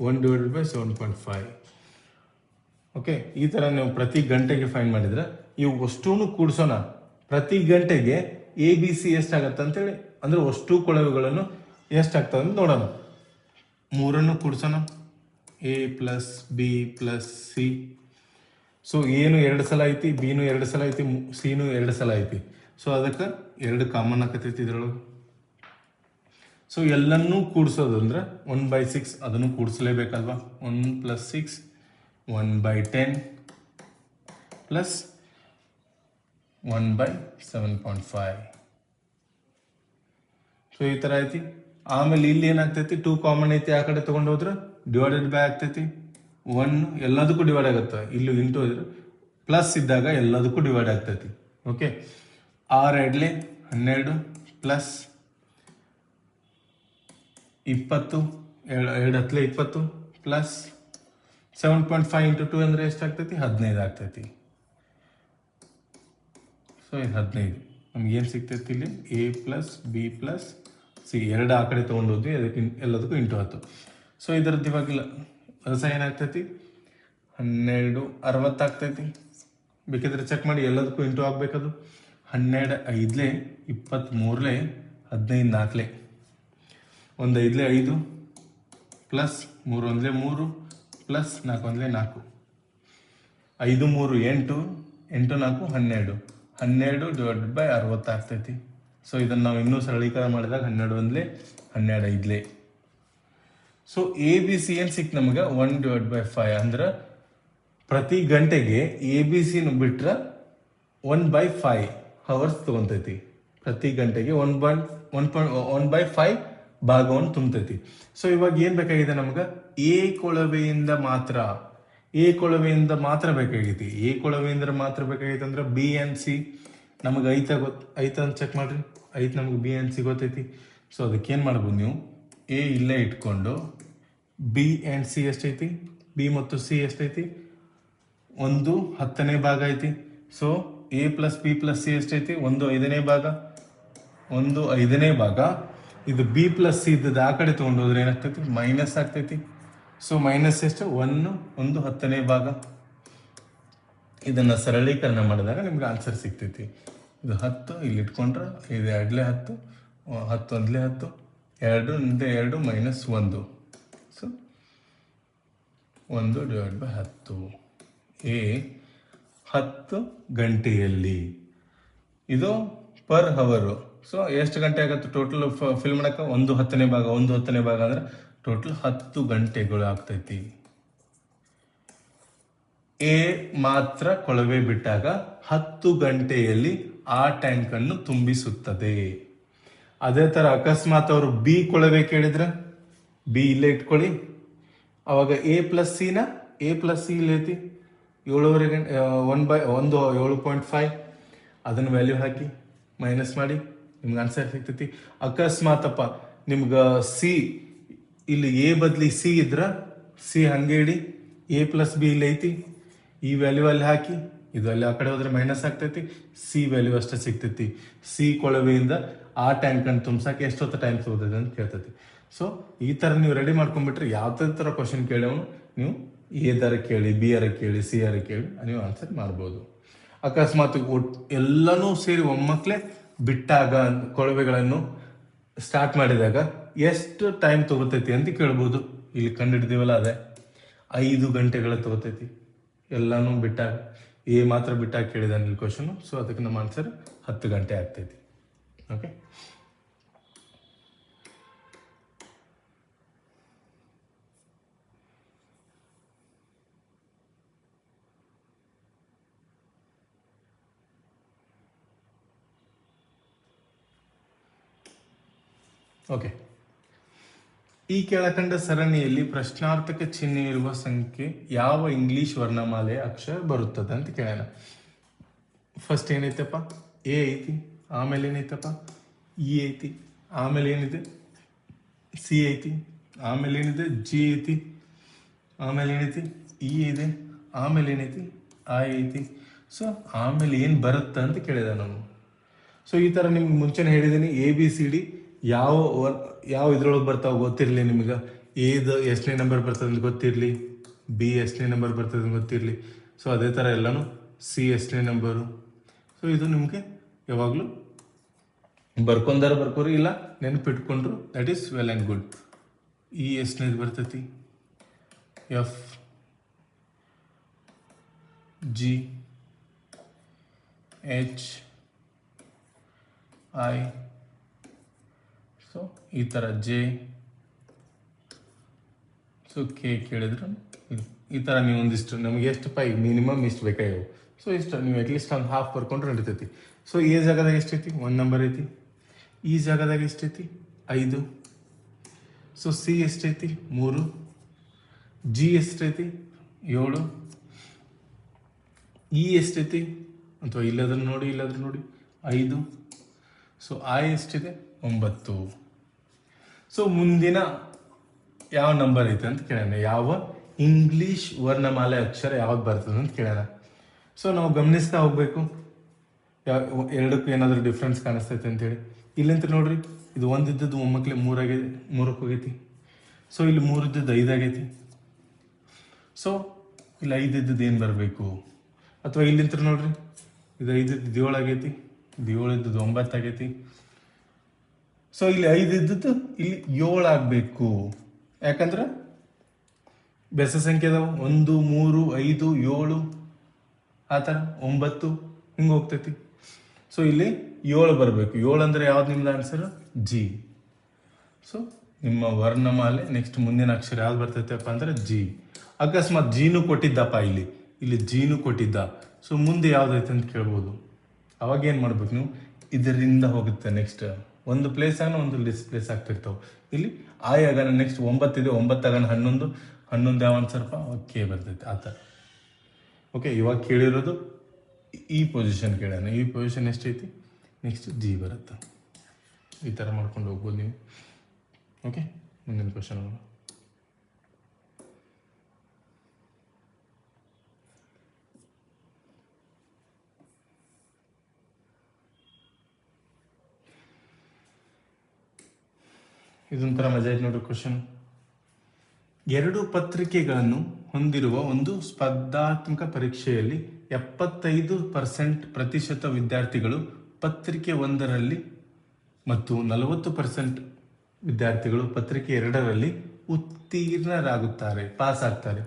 1/7.5. ಓಕೆ, ಈ ಥರ ನೀವು ಪ್ರತಿ ಗಂಟೆಗೆ ಫೈಂಡ್ ಮಾಡಿದ್ರೆ ಇವು ಅಷ್ಟೂ ಕೂಡಿಸೋಣ. ಪ್ರತಿ ಗಂಟೆಗೆ ABC ಎಷ್ಟಾಗತ್ತೆ ಅಂತೇಳಿ, ಅಂದ್ರೆ ಅಷ್ಟು ಕೊಳವೆಗಳನ್ನು ಎಷ್ಟಾಗ್ತದೆ ಅಂತ ನೋಡೋಣ. 3 ಕೂಡಿಸೋಣ, A plus B plus C. So ಏನು 2 ಸಲ ಐತಿ, ಬಿನು 2 ಸಲ ಐತಿ, ಸಿನು 2 ಸಲ ಐತಿ. ಸೊ ಅದಕ್ಕೆ 2 ಕಾಮನ್ ಆಕತೈತಿ ಇದ್ರೊಳಗೆ. ಸೊ ಎಲ್ಲನ್ನೂ ಕೂಡಿಸೋದಂದ್ರೆ 1/6 ಅದನ್ನು ಕೂಡಿಸಲೇಬೇಕಲ್ವಾ. 1 + 6 1/10 ಪ್ಲಸ್ 1/7.5. ಸೊ ಈ ಥರ ಐತಿ. ಆಮೇಲೆ ಇಲ್ಲಿ ಏನಾಗ್ತೈತಿ, 2 ಕಾಮನ್ ಐತಿ, ಆ ಕಡೆ ತಗೊಂಡು ಹೋದ್ರೆ ಡಿವೈಡೆಡ್ ಬೈ ಆಗ್ತೈತಿ. 1 ಎಲ್ಲದಕ್ಕೂ ಡಿವೈಡ್ ಆಗುತ್ತೆ, ಇಲ್ಲಿ ಇಂಟು ಇದ್ರೆ ಪ್ಲಸ್ ಇದ್ದಾಗ ಎಲ್ಲದಕ್ಕೂ ಡಿವೈಡ್ ಆಗ್ತೈತಿ. ಓಕೆ, 6 2 12 ಪ್ಲಸ್ 20 2 20 ಪ್ಲಸ್ 7.5 ಇಂಟು 2 ಅಂದರೆ ಎಷ್ಟಾಗ್ತೈತಿ, 15 ಆಗ್ತೈತಿ. ಸೊ ಇದು 15. ನಮ್ಗೆ ಏನು ಸಿಗ್ತೈತಿ ಇಲ್ಲಿ, A plus B plus C 2 ಆ ಕಡೆ ತೊಗೊಂಡೋದ್ವಿ, ಅದಕ್ಕೆ ಎಲ್ಲದಕ್ಕೂ ಇಂಟು 10. ಸೊ ಇದರದ್ದು ಇವಾಗಿಲ್ಲ ರಸ ಏನಾಗ್ತೈತಿ, 12 60 ಆಗ್ತೈತಿ. ಬೇಕಿದ್ರೆ ಚೆಕ್ ಮಾಡಿ, ಎಲ್ಲದಕ್ಕೂ into ಆಗ್ಬೇಕದು. 12 5 23 15 4 1 5 5 plus 3 1 3 plus 4 1 4 5 3 8 8 4 12 12 divided by 60 ಆಗ್ತೈತಿ. ಸೊ ಇದನ್ನು ನಾವು ಇನ್ನೂ ಸರಳೀಕರಣ ಮಾಡಿದಾಗ 12 1 12 5. ಸೊ ABC ಏನು ಸಿಕ್ತು ನಮಗೆ, 1/5 ಅಂದ್ರೆ ಪ್ರತಿ ಗಂಟೆಗೆ ABC ಬಿಟ್ರೆ 1/5 ಅವರ್ಸ್ ತಗೊಂತೈತಿ. ಪ್ರತಿ ಗಂಟೆಗೆ 1/5 ಭಾಗವನ್ನು ತುಂಬತೈತಿ. ಸೊ ಇವಾಗ ಏನ್ ಬೇಕಾಗಿದೆ ನಮ್ಗೆ, A ಕೊಳವೆಯಿಂದ ಮಾತ್ರ ಬೇಕಾಗೈತಿ. A ಕೊಳವೆಯಿಂದ ಮಾತ್ರ ಬೇಕಾಗೈತಿ ಅಂದ್ರೆ B and C ನಮಗೆ ಐತ ಅಂತ ಚೆಕ್ ಮಾಡ್ರಿ. ನಮಗೆ B and C ಗೊತ್ತೈತಿ. ಸೊ ಅದಕ್ಕೆ ಏನ್ ಮಾಡ್ಬೋದು ನೀವು, A ಇಲ್ಲೇ ಇಟ್ಕೊಂಡು B and C ಎಷ್ಟೈತಿ, B ಮತ್ತು C ಎಷ್ಟೈತಿ, 1/10 ಭಾಗ ಐತಿ. So A plus B plus C ಎಷ್ಟೈತಿ, 1/5 ಭಾಗ. 1/5 ಭಾಗ. ಇದು B ಪ್ಲಸ್ C ಇದ್ದದ್ದು ಆ ಕಡೆ ತೊಗೊಂಡೋದ್ರೆ ಏನಾಗ್ತೈತಿ, ಮೈನಸ್ ಆಗ್ತೈತಿ. ಸೊ ಮೈನಸ್ ಎಷ್ಟು, 1/10 ಭಾಗ. ಇದನ್ನು ಸರಳೀಕರಣ ಮಾಡಿದಾಗ ನಿಮ್ಗೆ ಆನ್ಸರ್ ಸಿಗ್ತೈತಿ. ಇದು 10 ಇಲ್ಲಿ ಇಟ್ಕೊಂಡ್ರೆ ಇದು 2 10 10 1 10 2 2 ಮೈನಸ್ 1. ಸೊ 1/10. A 10 ಗಂಟೆಯಲ್ಲಿ. ಇದು ಪರ್ ಹವರು. ಸೊ ಎಷ್ಟು ಗಂಟೆ ಆಗುತ್ತೆ ಟೋಟಲ್ ಫಿಲ್ ಮಾಡಕ್ಕೆ, 1/10 ಭಾಗ. 1/10 ಭಾಗ ಅಂದ್ರೆ ಟೋಟಲ್ 10 ಗಂಟೆಗಳು ಆಗ್ತೈತಿ. ಎ ಮಾತ್ರ ಕೊಳವೆ ಬಿಟ್ಟಾಗ 10 ಗಂಟೆಯಲ್ಲಿ ಆ ಟ್ಯಾಂಕ್ ಅನ್ನು ತುಂಬಿಸುತ್ತದೆ. ಅದೇ ತರ ಅಕಸ್ಮಾತ್ ಅವರು ಬಿ ಕೊಳವೆ ಕೇಳಿದ್ರೆ ಬಿ ಇಲ್ಲೇ ಇಟ್ಕೊಳ್ಳಿ. ಅವಾಗ ಎ ಪ್ಲಸ್ ಸಿ ಇಲ್ಲೈತಿ 7.5 ಗಂಟೆ 7.5 ಅದನ್ನ ವ್ಯಾಲ್ಯೂ ಹಾಕಿ ಮೈನಸ್ ಮಾಡಿ ನಿಮ್ಗೆ ಆನ್ಸರ್ ಸಿಗ್ತೈತಿ. ಅಕಸ್ಮಾತಪ್ಪ ನಿಮ್ಗೆ ಸಿ ಇಲ್ಲಿ ಎ ಬದ್ಲಿ ಸಿ ಇದ್ರ ಸಿ ಹಂಗೆ ಇಡಿ, ಎ ಪ್ಲಸ್ ಬಿ ಇಲ್ಲಿ ಐತಿ, ಈ ವ್ಯಾಲ್ಯೂ ಅಲ್ಲಿ ಹಾಕಿ, ಇದು ಅಲ್ಲಿ ಆ ಕಡೆ ಹೋದ್ರೆ ಮೈನಸ್ ಆಗ್ತೈತಿ, ಸಿ ವ್ಯಾಲ್ಯೂ ಅಷ್ಟೇ ಸಿಗ್ತೈತಿ. ಸಿ ಕೊಳವೆಯಿಂದ ಆ ಟ್ಯಾಂಕ್ ಅನ್ನು ತುಂಬಸಕ್ಕೆ ಎಷ್ಟೊತ್ತು ಟೈಮ್ ತಗೋತದೆ ಅಂತ ಕೇಳ್ತೈತಿ. ಸೊ ಈ ತರ ನೀವು ರೆಡಿ ಮಾಡ್ಕೊಂಡ್ಬಿಟ್ರೆ ಯಾವ್ದೇ ತರ ಕ್ವಶನ್ ಕೇಳೋನು ನೀವು ಎ ದರ ಕೇಳಿ, ಬಿ ಅರ ಕೇಳಿ, ಸಿ ಅರ ಕೇಳಿ ನೀವು ಆನ್ಸರ್ ಮಾಡ್ಬೋದು. ಅಕಸ್ಮಾತ್ ಎಲ್ಲನೂ ಸೇರಿ ಒಮ್ಮಕ್ಲೆ ಬಿಟ್ಟಾಗ ಕೊಳವೆಗಳನ್ನು ಸ್ಟಾರ್ಟ್ ಮಾಡಿದಾಗ ಎಷ್ಟು ಟೈಮ್ ತಗೋತೈತಿ ಅಂತ ಕೇಳ್ಬೋದು. ಇಲ್ಲಿ ಕಂಡುಹಿಡಿದೀವಲ್ಲ ಅದೇ 5 ಗಂಟೆಗಳ ತಗೋತೈತಿ ಎಲ್ಲಾನು ಬಿಟ್ಟಾಗ. ಎ ಮಾತ್ರ ಬಿಟ್ಟಾಗ ಕೇಳಿದಾನೆ ಇಲ್ಲಿ ಕ್ವಶನ್. ಸೊ ಅದಕ್ಕೆ ನಮ್ಮ ಆನ್ಸರ್ 10 ಗಂಟೆ ಆಗ್ತೈತಿ. Okay, okay. ಈ ಕೆಳಕಂಡ ಸರಣಿಯಲ್ಲಿ ಪ್ರಶ್ನಾರ್ಥಕ ಚಿಹ್ನೆ ಇರುವ ಸಂಖ್ಯೆ ಯಾವ ಇಂಗ್ಲಿಷ್ ವರ್ಣಮಾಲೆಯ ಅಕ್ಷರ ಬರುತ್ತದೆ ಅಂತ ಕೇಳೋಣ. ಫಸ್ಟ್ ಏನೈತಪ್ಪ, ಎ ಐತಿ, ಆಮೇಲೆ ಏನೈತಪ್ಪ ಇ ಐತಿ, ಆಮೇಲೆ ಏನಿದೆ ಸಿ ಐತಿ, ಆಮೇಲೆ ಏನಿದೆ ಜಿ ಐತಿ, ಆಮೇಲೆ ಏನೈತಿ ಇ ಇದೆ, ಆಮೇಲೆ ಏನೈತಿ ಐ ಐತಿ. ಸೊ ಆಮೇಲೆ ಏನು ಬರುತ್ತೆ ಅಂತ ಕೇಳಿದ ನಾನು. ಸೊ ಈ ಥರ ನಿಮ್ಗೆ ಮುಂಚೆನೇ ಹೇಳಿದ್ದೀನಿ, ಎ ಬಿ ಸಿ ಡಿ ಯಾವ ಇದ್ರೊಳಗೆ ಬರ್ತಾವ ಗೊತ್ತಿರಲಿ ನಿಮ್ಗೆ. ಎದು ಎಷ್ಟನೇ ನಂಬರ್ ಬರ್ತದೆ ಅಂತ ಗೊತ್ತಿರಲಿ, ಬಿ ಎಷ್ಟನೇ ನಂಬರ್ ಬರ್ತದೆ ಅಂತ ಗೊತ್ತಿರಲಿ. ಸೊ ಅದೇ ಥರ ಎಲ್ಲನೂ ಸಿ ಎಷ್ಟನೇ ನಂಬರು. ಸೊ ಇದು ನಿಮಗೆ ಯಾವಾಗಲೂ ಬರ್ಕೋರಿ, ಇಲ್ಲ ನೆನಪಿಟ್ಕೊಂಡ್ರು that is well and good. E ಎಷ್ಟನೇದು ಬರ್ತೈತಿ, F G H I. So ಈ ಥರ ಜೆ, ಸೊ ಕೆ ಕೇಳಿದ್ರು ಈ ಥರ ನೀವು ಒಂದಿಷ್ಟು ನಮ್ಗೆ ಎಷ್ಟು ಪೈ ಮಿನಿಮಮ್ ಇಷ್ಟು ಬೇಕಾಗಿವು. ಸೊ ಇಷ್ಟು ನೀವು ಅಟ್ಲೀಸ್ಟ್ ಒಂದು ಹಾಫ್ ಬರ್ಕೊಂಡ್ರೆ ನಡೀತೈತಿ. ಸೊ ಎ ಜಾಗದಾಗ ಎಷ್ಟೈತಿ, 1 ನಂಬರ್ ಐತಿ. ಈ ಜಾಗದಾಗ ಎಷ್ಟೈತಿ, 5. ಸೊ ಸಿ ಎಷ್ಟೈತಿ, 3. ಜಿ ಎಷ್ಟೈತಿ, 7. ಇ ಎಷ್ಟೈತಿ, ಅಥವಾ ಇಲ್ಲದ್ರ ನೋಡಿ 5. ಸೊ ಐ ಎಷ್ಟಿದೆ, 9. ಸೊ ಮುಂದಿನ ಯಾವ ನಂಬರ್ ಐತೆ ಅಂತ ಕೇಳೋಣ. ಯಾವ ಇಂಗ್ಲಿಷ್ ವರ್ಣಮಾಲೆ ಅಕ್ಷರ ಯಾವಾಗ ಬರ್ತದೆ ಅಂತ ಕೇಳೋಣ. ಸೊ ನಾವು ಗಮನಿಸ್ತಾ ಹೋಗ್ಬೇಕು ಎರಡಕ್ಕೂ ಏನಾದರೂ ಡಿಫ್ರೆನ್ಸ್ ಕಾಣಿಸ್ತೈತೆ ಅಂತೇಳಿ. ಇಲ್ಲಿಂತ ನೋಡ್ರಿ, ಇದು ಒಂದಿದ್ದದ್ದು ಒಮ್ಮಕ್ಲೆ 3 ಹೋಗೈತಿ. ಸೊ ಇಲ್ಲಿ 3 ಇದ್ದದ್ದು 5 ಆಗೈತಿ. ಸೊ ಇಲ್ಲಿ 5 ಇದ್ದದ್ದು ಏನು ಬರಬೇಕು, ಅಥವಾ ಇಲ್ಲಿಂತ ನೋಡ್ರಿ, ಇದು 5 ಇದ್ದದ್ದು 7 ಆಗೈತಿ, ಇದು 7 ಇದ್ದದ್ದು 9 ಆಗೈತಿ. ಸೊ ಇಲ್ಲಿ 5 ಇದ್ದದ್ದು ಇಲ್ಲಿ 7 ಆಗಬೇಕು. ಯಾಕಂದ್ರೆ ಬೆಸ ಸಂಖ್ಯೆ ಅದಾವ, 1 3 5 7 ಆ ಥರ 9 ಹಿಂಗೆ ಹೋಗ್ತೈತಿ. ಸೊ ಇಲ್ಲಿ 7 ಬರಬೇಕು. 7 ಅಂದರೆ ಯಾವ್ದು ನಿಮ್ದು ಆನ್ಸರ್, ಜಿ. ಸೊ ನಿಮ್ಮ ವರ್ಣಮಾಲೆ ನೆಕ್ಸ್ಟ್ ಮುಂದಿನ ಅಕ್ಷರ ಯಾವ್ದು ಬರ್ತೈತಪ್ಪ ಅಂದ್ರೆ ಜಿ. ಅಕಸ್ಮಾತ್ ಜೀನು ಕೊಟ್ಟಿದ್ದಪ್ಪ, ಇಲ್ಲಿ ಜೀನು ಕೊಟ್ಟಿದ್ದ. ಸೊ ಮುಂದೆ ಯಾವ್ದೈತೆ ಅಂತ ಕೇಳ್ಬೋದು. ಅವಾಗ ಏನು ಮಾಡ್ಬೇಕು ನೀವು, ಇದರಿಂದ ಹೋಗುತ್ತೆ ನೆಕ್ಸ್ಟ್ ಒಂದು ಪ್ಲೇಸ್ ಆಗ ಒಂದು ಡಿಸ್ಪ್ಲೇಸ್ ಆಗ್ತಿರ್ತಾವೆ. ಇಲ್ಲಿ ಆಯ್ ಆಗೋಣ, ನೆಕ್ಸ್ಟ್ 9 ಇದೆ, 9 ಆಗೋಣ 11 ಯಾವ ಅನ್ಸರ್ಪ ಕೆ ಬರ್ತೈತೆ ಆ ಥರ. ಓಕೆ, ಇವಾಗ ಕೇಳಿರೋದು ಈ ಪೊಸಿಷನ್ ಕೇಳೋಣ. ಈ ಪೊಸಿಷನ್ ಎಷ್ಟೈತಿ, ನೆಕ್ಸ್ಟ್ ಜಿ ಬರುತ್ತೆ. ಈ ಥರ ಮಾಡ್ಕೊಂಡು ಹೋಗ್ಬೋದು ನೀವು. ಓಕೆ, ಮುಂದಿನ ಕ್ವಶನ್. ಇದೊಂಥರ ಮಜಾ ಐತೆ ನೋಡ್ರಿ ಕ್ವಶನ್. 2 ಪತ್ರಿಕೆಗಳನ್ನು ಹೊಂದಿರುವ ಒಂದು ಸ್ಪರ್ಧಾತ್ಮಕ ಪರೀಕ್ಷೆಯಲ್ಲಿ 75% ವಿದ್ಯಾರ್ಥಿಗಳು ಪತ್ರಿಕೆ 1ರಲ್ಲಿ ಮತ್ತು 40% ವಿದ್ಯಾರ್ಥಿಗಳು ಪತ್ರಿಕೆ 2ರಲ್ಲಿ ಉತ್ತೀರ್ಣರಾಗುತ್ತಾರೆ, ಪಾಸ್ ಆಗ್ತಾರೆ.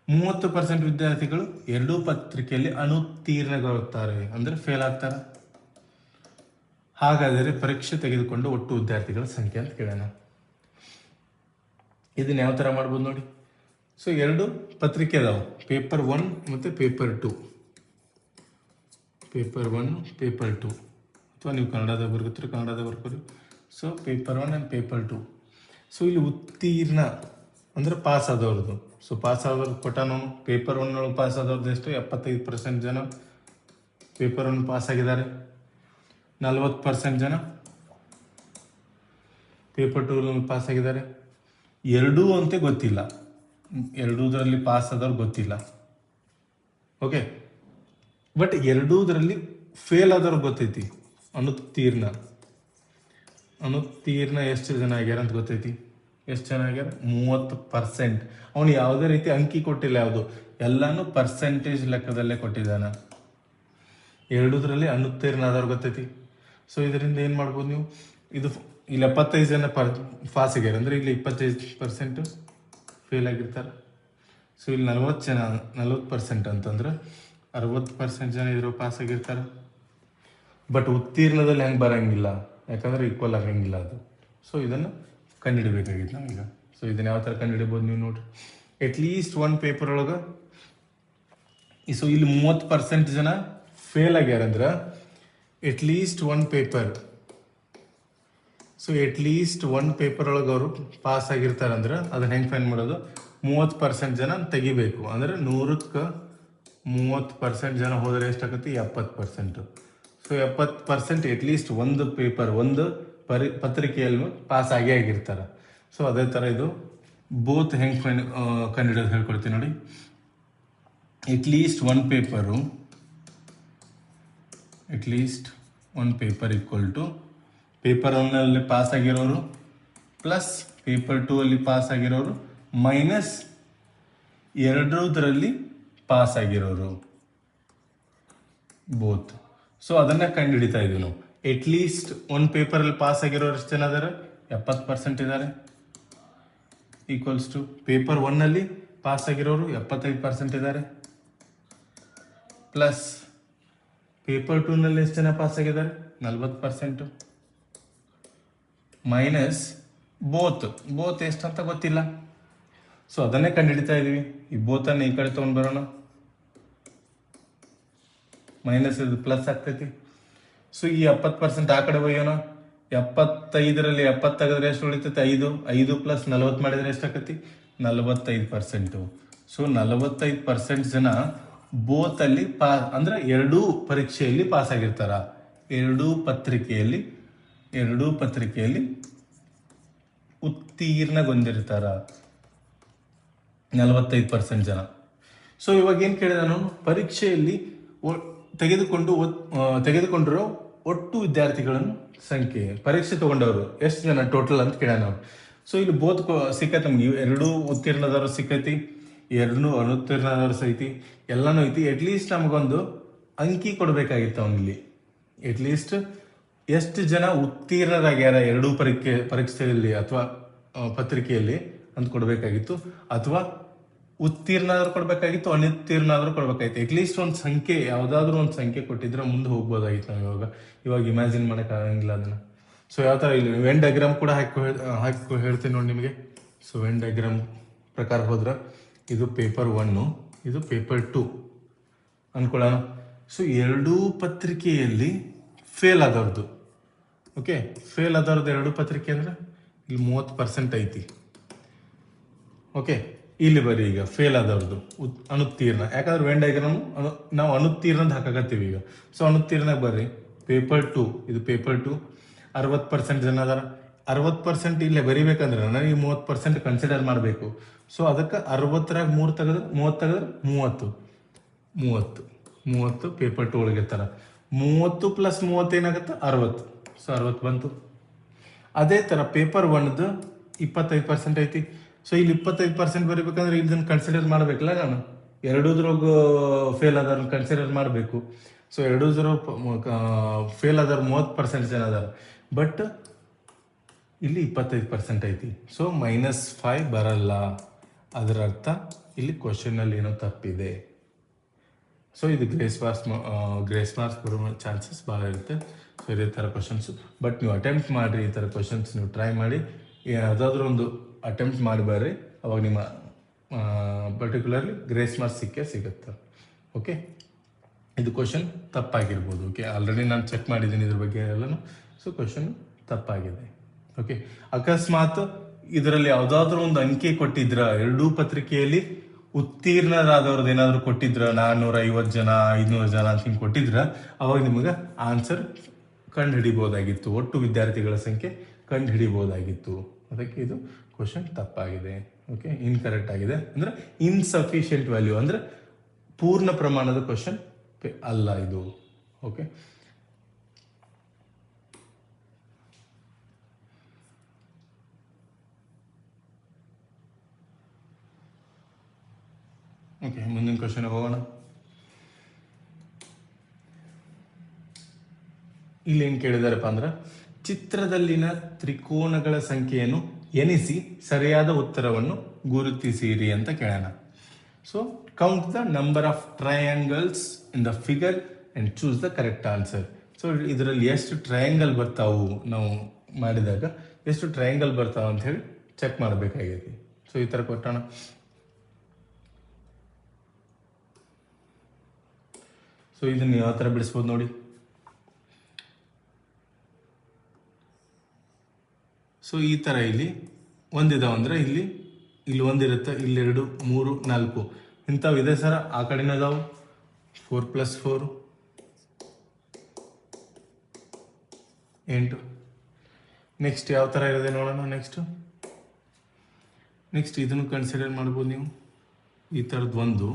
30% ವಿದ್ಯಾರ್ಥಿಗಳು 2 ಪತ್ರಿಕೆಯಲ್ಲಿ ಅನುತ್ತೀರ್ಣರಾಗುತ್ತಾರೆ, ಅಂದ್ರೆ ಫೇಲ್ ಆಗ್ತಾರೆ. ಹಾಗಾದರೆ ಪರೀಕ್ಷೆ ತೆಗೆದುಕೊಂಡು ಒಟ್ಟು ವಿದ್ಯಾರ್ಥಿಗಳ ಸಂಖ್ಯೆ ಅಂತ ಕೇಳೋಣ. ಇದನ್ನ ಯಾವ ಥರ ಮಾಡ್ಬೋದು ನೋಡಿ. ಸೊ ಎರಡು ಪತ್ರಿಕೆ ಅದಾವೆ, ಪೇಪರ್ 1 ಮತ್ತು ಪೇಪರ್ 2. ಪೇಪರ್ 1 ಪೇಪರ್ 2 ಅಥವಾ ನೀವು ಕನ್ನಡದಾಗ ಬರ್ಕೊತೀರಿ ಕನ್ನಡದಾಗ ಬರ್ಕೋರಿ. So paper 1 and paper 2. So ಇಲ್ಲಿ ಉತ್ತೀರ್ಣ ಅಂದ್ರೆ ಪಾಸ್ ಆದವ್ರದ್ದು. ಸೊ ಪಾಸ್ ಆದವ್ರದ್ದು ಕೊಟ್ಟ ನಾವು ಪೇಪರ್ 1 ಒಳಗೆ ಪಾಸ್ ಆದವ್ರದ್ದು ಎಷ್ಟು 75% ಜನ ಪೇಪರ್ 1 ಪಾಸ್ ಆಗಿದ್ದಾರೆ. 40% ಜನ ಪೇಪರ್ 2 ಪಾಸ್ ಆಗಿದ್ದಾರೆ. ಎರಡೂ ಅಂತ ಗೊತ್ತಿಲ್ಲ, ಎರಡೂದರಲ್ಲಿ ಪಾಸ್ ಆದವ್ರು ಗೊತ್ತಿಲ್ಲ. ಓಕೆ, ಬಟ್ ಎರಡೂದರಲ್ಲಿ ಫೇಲ್ ಆದವ್ರು ಗೊತ್ತೈತಿ. ಅನುತ್ತೀರ್ಣ ಎಷ್ಟು ಜನ ಆಗ್ಯಾರ ಅಂತ ಗೊತ್ತೈತಿ. ಎಷ್ಟು ಜನ ಆಗ್ಯಾರ? 30%. ಅವನು ಯಾವುದೇ ರೀತಿ ಅಂಕಿ ಕೊಟ್ಟಿಲ್ಲ, ಯಾವುದು ಎಲ್ಲಾನು ಪರ್ಸೆಂಟೇಜ್ ಲೆಕ್ಕದಲ್ಲೇ ಕೊಟ್ಟಿದ್ದಾನ. ಎರಡೂದ್ರಲ್ಲಿ ಅನುತ್ತೀರ್ಣ ಆದವ್ರು ಗೊತ್ತೈತಿ. ಸೊ ಇದರಿಂದ ಏನು ಮಾಡ್ಬೋದು ನೀವು? ಇದು ಇಲ್ಲಿ 75 ಜನ ಪಾಸ್ ಆಗ್ಯಾರ ಅಂದ್ರೆ ಇಲ್ಲಿ 25% ಫೇಲ್ ಆಗಿರ್ತಾರೆ. ಸೊ ಇಲ್ಲಿ 40% ಅಂತಂದ್ರೆ 60% ಜನ ಇದ್ರು ಪಾಸ್ ಆಗಿರ್ತಾರೆ. ಬಟ್ ಉತ್ತೀರ್ಣದಲ್ಲಿ ಹೆಂಗೆ ಬರಂಗಿಲ್ಲ, ಯಾಕಂದ್ರೆ ಈಕ್ವಲ್ ಆಗಂಗಿಲ್ಲ ಅದು. ಸೊ ಇದನ್ನು ಕಂಡುಹಿಡಬೇಕಾಗಿತ್ತು ನಾವೀಗ. ಸೊ ಇದನ್ನ ಯಾವ ಥರ ಕಂಡುಹಿಡ್ಬೋದು ನೀವು ನೋಡ್ರಿ. ಅಟ್ಲೀಸ್ಟ್ ಒಂದು ಪೇಪರ್ ಒಳಗೆ ಸೊ ಇಲ್ಲಿ 30% ಜನ ಫೇಲ್ ಆಗ್ಯಾರಂದ್ರೆ ಅಟ್ಲೀಸ್ಟ್ ಒಂದು ಪೇಪರ್. ಸೊ ಅಟ್ಲೀಸ್ಟ್ ಒಂದು ಪೇಪರ್ ಒಳಗೆ ಅವರು ಪಾಸ್ ಆಗಿರ್ತಾರಂದ್ರೆ ಅದನ್ನ ಹೆಂಗೆ ಫೈನ್ ಮಾಡೋದು? 30% ಜನ ತೆಗಿಬೇಕು. ಅಂದ್ರೆ 100ಕ್ಕೆ 30% ಜನ ಹೋದರೆ ಎಷ್ಟಾಗತ್ತೆ? 70%. ಸೊ 70% ಅಟ್ಲೀಸ್ಟ್ ಒಂದು ಪೇಪರ್, ಒಂದು ಪತ್ರಿಕೆಯಲ್ಲಿ ಪಾಸ್ ಆಗೇ ಆಗಿರ್ತಾರೆ. ಸೊ ಅದೇ ಥರ ಇದು ಬೋತ್ ಹೆಂಗೆ ಕಂಡುಹಿಡಿಯೋದು ಹೇಳ್ಕೊಳ್ತೀನಿ ನೋಡಿ. ಅಟ್ಲೀಸ್ಟ್ ಒಂದು paper equal to paper 1 pass ಆಗಿರೋರು ಪ್ಲಸ್ ಪೇಪರ್ 2 ಅಲ್ಲಿ ಪಾಸ್ ಆಗಿರೋರು ಮೈನಸ್ ಎರಡೂದರಲ್ಲಿ ಪಾಸ್ ಆಗಿರೋರು, ಬೋತ್. ಸೊ ಅದನ್ನ ಕಂಡು ಹಿಡಿತಾ ಇದೀವಿ ನಾವು. ಅಟ್ಲೀಸ್ಟ್ ಒಂದು ಪೇಪರಲ್ಲಿ ಪಾಸ್ ಆಗಿರೋರು ಎಷ್ಟು ಜನ ಇದಾರೆ? 70% ಇದ್ದಾರೆ. ಈಕ್ವಲ್ಸ್ ಟು ಪೇಪರ್ 1 ಅಲ್ಲಿ ಪಾಸ್ ಆಗಿರೋರು 75% ಇದ್ದಾರೆ, ಪ್ಲಸ್ ಪೇಪರ್ 2 ನಲ್ಲಿ ಎಷ್ಟು ಜನ ಪಾಸ್ ಆಗಿದ್ದಾರೆ? 40%, ಮೈನಸ್ ಬೋತ್ ಎಷ್ಟಂತ ಗೊತ್ತಿಲ್ಲ. ಸೊ ಅದನ್ನೇ ಕಂಡು ಹಿಡಿತಾ ಇದೀವಿ. ಈ ಬೋತನ್ನು ಈ ಕಡೆ ತೊಗೊಂಡು ಬರೋಣ, ಮೈನಸ್ ಇದು ಪ್ಲಸ್ ಆಗ್ತೈತಿ. ಸೊ ಈ 70% ಆ ಕಡೆ ಒಯ್ಯೋಣ. 75ರಲ್ಲಿ 70 ತೆಗೆದ್ರೆ ಎಷ್ಟು ಉಳಿತೈತಿ? 5 ಪ್ಲಸ್ 40 ಮಾಡಿದ್ರೆ ಎಷ್ಟಾಕತಿ? 45%. ಸೊ 45% ಜನ ಬೋತಲ್ಲಿ ಅಂದ್ರೆ ಎರಡೂ ಪರೀಕ್ಷೆಯಲ್ಲಿ ಪಾಸ್ ಆಗಿರ್ತಾರ. ಎರಡೂ ಪತ್ರಿಕೆಯಲ್ಲಿ ಉತ್ತೀರ್ಣಗೊಂಡಿರ್ತಾರ 45% ಜನ. ಸೊ ಇವಾಗ ಏನ್ ಕೇಳಿದ ನಾನು? ಪರೀಕ್ಷೆಯಲ್ಲಿ ತೆಗೆದುಕೊಂಡಿರೋ ಒಟ್ಟು ವಿದ್ಯಾರ್ಥಿಗಳನ್ನು ಸಂಖ್ಯೆ, ಪರೀಕ್ಷೆ ತಗೊಂಡವರು ಎಷ್ಟು ಜನ ಟೋಟಲ್ ಅಂತ ಕೇಳ ನಾವು. ಸೊ ಇಲ್ಲಿ ಬೋತ್ ಸಿಕ್ಕೈತಿ ನಮ್ಗೆ. ಎರಡೂ ಉತ್ತೀರ್ಣದವರು ಸಿಕ್ಕೈತಿ, ಎರಡೂ ಅನುತ್ತೀರ್ಣದವರು ಸೈತಿ, ಎಲ್ಲಾನು ಐತಿ. ಅಟ್ಲೀಸ್ಟ್ ನಮಗೊಂದು ಅಂಕಿ ಕೊಡ್ಬೇಕಾಗಿತ್ತು ಅವನಲ್ಲಿ. ಅಟ್ಲೀಸ್ಟ್ ಎಷ್ಟು ಜನ ಉತ್ತೀರ್ಣರಾಗ್ಯಾರ ಎರಡೂ ಪರೀಕ್ಷೆಯಲ್ಲಿ ಅಥವಾ ಪತ್ರಿಕೆಯಲ್ಲಿ ಅಂತ ಕೊಡ್ಬೇಕಾಗಿತ್ತು. ಅಥವಾ ಉತ್ತೀರ್ಣ ಆದ್ರೂ ಕೊಡ್ಬೇಕಾಗಿತ್ತು, ಅನುತ್ತೀರ್ಣ ಆದ್ರೂ ಕೊಡ್ಬೇಕಾಗಿತ್ತು. ಅಟ್ಲೀಸ್ಟ್ ಒಂದು ಸಂಖ್ಯೆ, ಯಾವ್ದಾದ್ರು ಒಂದು ಸಂಖ್ಯೆ ಕೊಟ್ಟಿದ್ರೆ ಮುಂದೆ ಹೋಗ್ಬೋದಾಗಿತ್ತು ನಾವು. ಇವಾಗ ಇಮ್ಯಾಜಿನ್ ಮಾಡಕ್ ಆಗಂಗಿಲ್ಲ ಅದನ್ನ. ಸೊ ಯಾವ ತರ ಇಲ್ಲಿ ವೆನ್ ಡಯಾಗ್ರಾಮ್ ಕೂಡ ಹಾಕಿ ಹೇಳ್ತೀನಿ ನೋಡಿ ನಿಮಗೆ. ಸೊ ವೆನ್ ಡಯಾಗ್ರಾಮ್ ಪ್ರಕಾರ ಹೋದ್ರೆ ಇದು ಪೇಪರ್ 1, ಇದು ಪೇಪರ್ 2 ಅನ್ಕೊಳ್ಳೋಣ. ಸೊ ಎರಡೂ ಪತ್ರಿಕೆಯಲ್ಲಿ ಫೇಲ್ ಆದವ್ರದ್ದು, ಓಕೆ, ಫೇಲ್ ಆದವ್ರದ್ದು ಎರಡೂ ಪತ್ರಿಕೆ ಅಂದ್ರೆ ಇಲ್ಲಿ 30% ಐತಿ. ಓಕೆ, ಇಲ್ಲಿ ಬರ್ರಿ ಈಗ ಫೇಲ್ ಆದವ್ರದ್ದು ಅನುತ್ತೀರ್ಣ. ಯಾಕಂದ್ರೆ ವೆನ್ ಡಯಾಗ್ರಾಮ್ ನಾವು ಅನುತ್ತೀರ್ಣದ ಹಾಕಾಕತ್ತೀವಿ ಈಗ. ಸೊ ಅನುತ್ತೀರ್ಣಕ್ಕೆ ಬರ್ರಿ. ಪೇಪರ್ 2, ಇದು ಪೇಪರ್ 2 60% ಜನ ಅದಾರ. 60% ಇಲ್ಲೇ ಬರಿಬೇಕಂದ್ರೆ ನನಗೆ 30% ಕನ್ಸಿಡರ್ ಮಾಡಬೇಕು. ಸೊ ಅದಕ್ಕೆ 60ರಾಗ 3 ತೆಗೆದ್ರೆ 30 ಪೇಪರ್ 2 ಒಳಗೆ ಇರ್ತಾರ. 30 ಪ್ಲಸ್ 30 ಏನಾಗುತ್ತೆ? 60. ಸೊ 60 ಬಂತು. ಅದೇ ತರ ಪೇಪರ್ 1ದು 25% ಐತಿ. ಸೊ ಇಲ್ಲಿ 25% ಬರಿಬೇಕಂದ್ರೆ ಇದನ್ನ ಕನ್ಸಿಡರ್ ಮಾಡ್ಬೇಕಲ್ಲ ನಾನು. ಎರಡೂದ್ರಾಗ ಫೇಲ್ ಆದವ್ರ ಕನ್ಸಿಡರ್ ಮಾಡಬೇಕು. ಸೊ ಎರಡೂದ್ರ ಫೇಲ್ ಆದವ್ರು 30% ಜನ ಅದಾರ. ಬಟ್ ಇಲ್ಲಿ 25% ಐತಿ. ಸೊ -5 ಬರಲ್ಲ. ಅದರ ಅರ್ಥ ಇಲ್ಲಿ ಕ್ವಶನ್ ಅಲ್ಲಿ ಏನೋ ತಪ್ಪಿದೆ. ಸೊ ಇದು ಗ್ರೇಸ್ ಮಾರ್ಕ್ಸ್ ಬರೋ ಚಾನ್ಸಸ್ ಭಾಳ ಇರುತ್ತೆ. ಸೊ ಇದೇ ಥರ ಕ್ವಶನ್ಸ್. ಬಟ್ ನೀವು ಅಟೆಂಪ್ಟ್ ಮಾಡಿರಿ, ಈ ಥರ ಕ್ವಶನ್ಸ್ ನೀವು ಟ್ರೈ ಮಾಡಿ. ಯಾವುದಾದ್ರೂ ಒಂದು ಅಟೆಂಪ್ಟ್ ಮಾಡಿ ಬರ್ರಿ, ಅವಾಗ ನಿಮ್ಮ ಪರ್ಟಿಕ್ಯುಲರ್ಲಿ ಗ್ರೇಸ್ ಮಾರ್ಕ್ಸ್ ಸಿಗುತ್ತೆ. ಓಕೆ, ಇದು ಕ್ವಶನ್ ತಪ್ಪಾಗಿರ್ಬೋದು. ಓಕೆ, ಆಲ್ರೆಡಿ ನಾನು ಚೆಕ್ ಮಾಡಿದ್ದೀನಿ ಇದ್ರ ಬಗ್ಗೆ ಎಲ್ಲನೂ. ಸೊ ಕ್ವಶನ್ ತಪ್ಪಾಗಿದೆ. ಓಕೆ, ಅಕಸ್ಮಾತ್ ಇದರಲ್ಲಿ ಯಾವುದಾದ್ರೂ ಒಂದು ಅಂಕೆ ಕೊಟ್ಟಿದ್ರ, ಎರಡೂ ಪತ್ರಿಕೆಯಲ್ಲಿ ಉತ್ತೀರ್ಣರಾದವ್ರದ್ದು ಏನಾದ್ರು ಕೊಟ್ಟಿದ್ರ, 450 ಜನ 500 ಜನ ಅಂತ ಹಿಂಗೆ ಕೊಟ್ಟಿದ್ರ, ಅವಾಗ ನಿಮಗೆ ಆನ್ಸರ್ ಕಂಡು ಹಿಡಿಬೋದಾಗಿತ್ತು, ಒಟ್ಟು ವಿದ್ಯಾರ್ಥಿಗಳ ಸಂಖ್ಯೆ ಕಂಡು ಹಿಡಿಬೋದಾಗಿತ್ತು. ಅದಕ್ಕೆ ಇದು ಕ್ವಶನ್ ತಪ್ಪಾಗಿದೆ. ಓಕೆ, ಇನ್ಕರೆಕ್ಟ್ ಆಗಿದೆ. ಅಂದ್ರೆ ಇನ್ಸಫಿಷಿಯಂಟ್ ವ್ಯಾಲ್ಯೂ, ಅಂದ್ರೆ ಪೂರ್ಣ ಪ್ರಮಾಣದ ಕ್ವಶನ್ ಅಲ್ಲ ಇದು. ಓಕೆ, ಓಕೆ, ಮುಂದಿನ ಕ್ವಶನ್ ಹೋಗೋಣ. ಇಲ್ಲಿ ಏನ್ ಕೇಳಿದಾರಪ್ಪ ಅಂದ್ರೆ, ಚಿತ್ರದಲ್ಲಿನ ತ್ರಿಕೋನಗಳ ಸಂಖ್ಯೆಯನ್ನು ಎಣಿಸಿ ಸರಿಯಾದ ಉತ್ತರವನ್ನು ಗುರುತಿಸಿರಿ ಅಂತ ಕೇಳೋಣ. So count the number of triangles in the figure and choose the correct answer. So ಇದರಲ್ಲಿ ಎಷ್ಟು ಟ್ರಯಾಂಗಲ್ ಬರ್ತಾವು, ನಾವು ಮಾಡಿದಾಗ ಎಷ್ಟು ಟ್ರಯಾಂಗಲ್ ಬರ್ತಾವ ಅಂತ ಹೇಳಿ ಚೆಕ್ ಮಾಡಬೇಕಾಗೈತಿ. ಸೊ ಈ ತರ ಕೊಟ್ಟೋಣ. ಸೊ ಇದನ್ನ ಯಾವ ತರ ಬಿಡಿಸ್ಬೋದು ನೋಡಿ. ಸೊ ಈ ತರ ಇಲ್ಲಿ ಒಂದಿದಾವ ಅಂದ್ರೆ ಇಲ್ಲಿ ಒಂದಿರುತ್ತೆ, ಇಲ್ಲಿ 2 3 4 ಇಂಥವು ಇದೆ ಸರ್. ಆ ಕಡೆನೂ ಅದಾವು 4 + 4 8. ನೆಕ್ಸ್ಟ್ ಯಾವ ತರ ಇರೋದೆ ನೋಡೋಣ. ನೆಕ್ಸ್ಟ್ ಇದನ್ನು ಕನ್ಸಿಡರ್ ಮಾಡ್ಬೋದು ನೀವು. ಈ ಥರದ್ದು 1,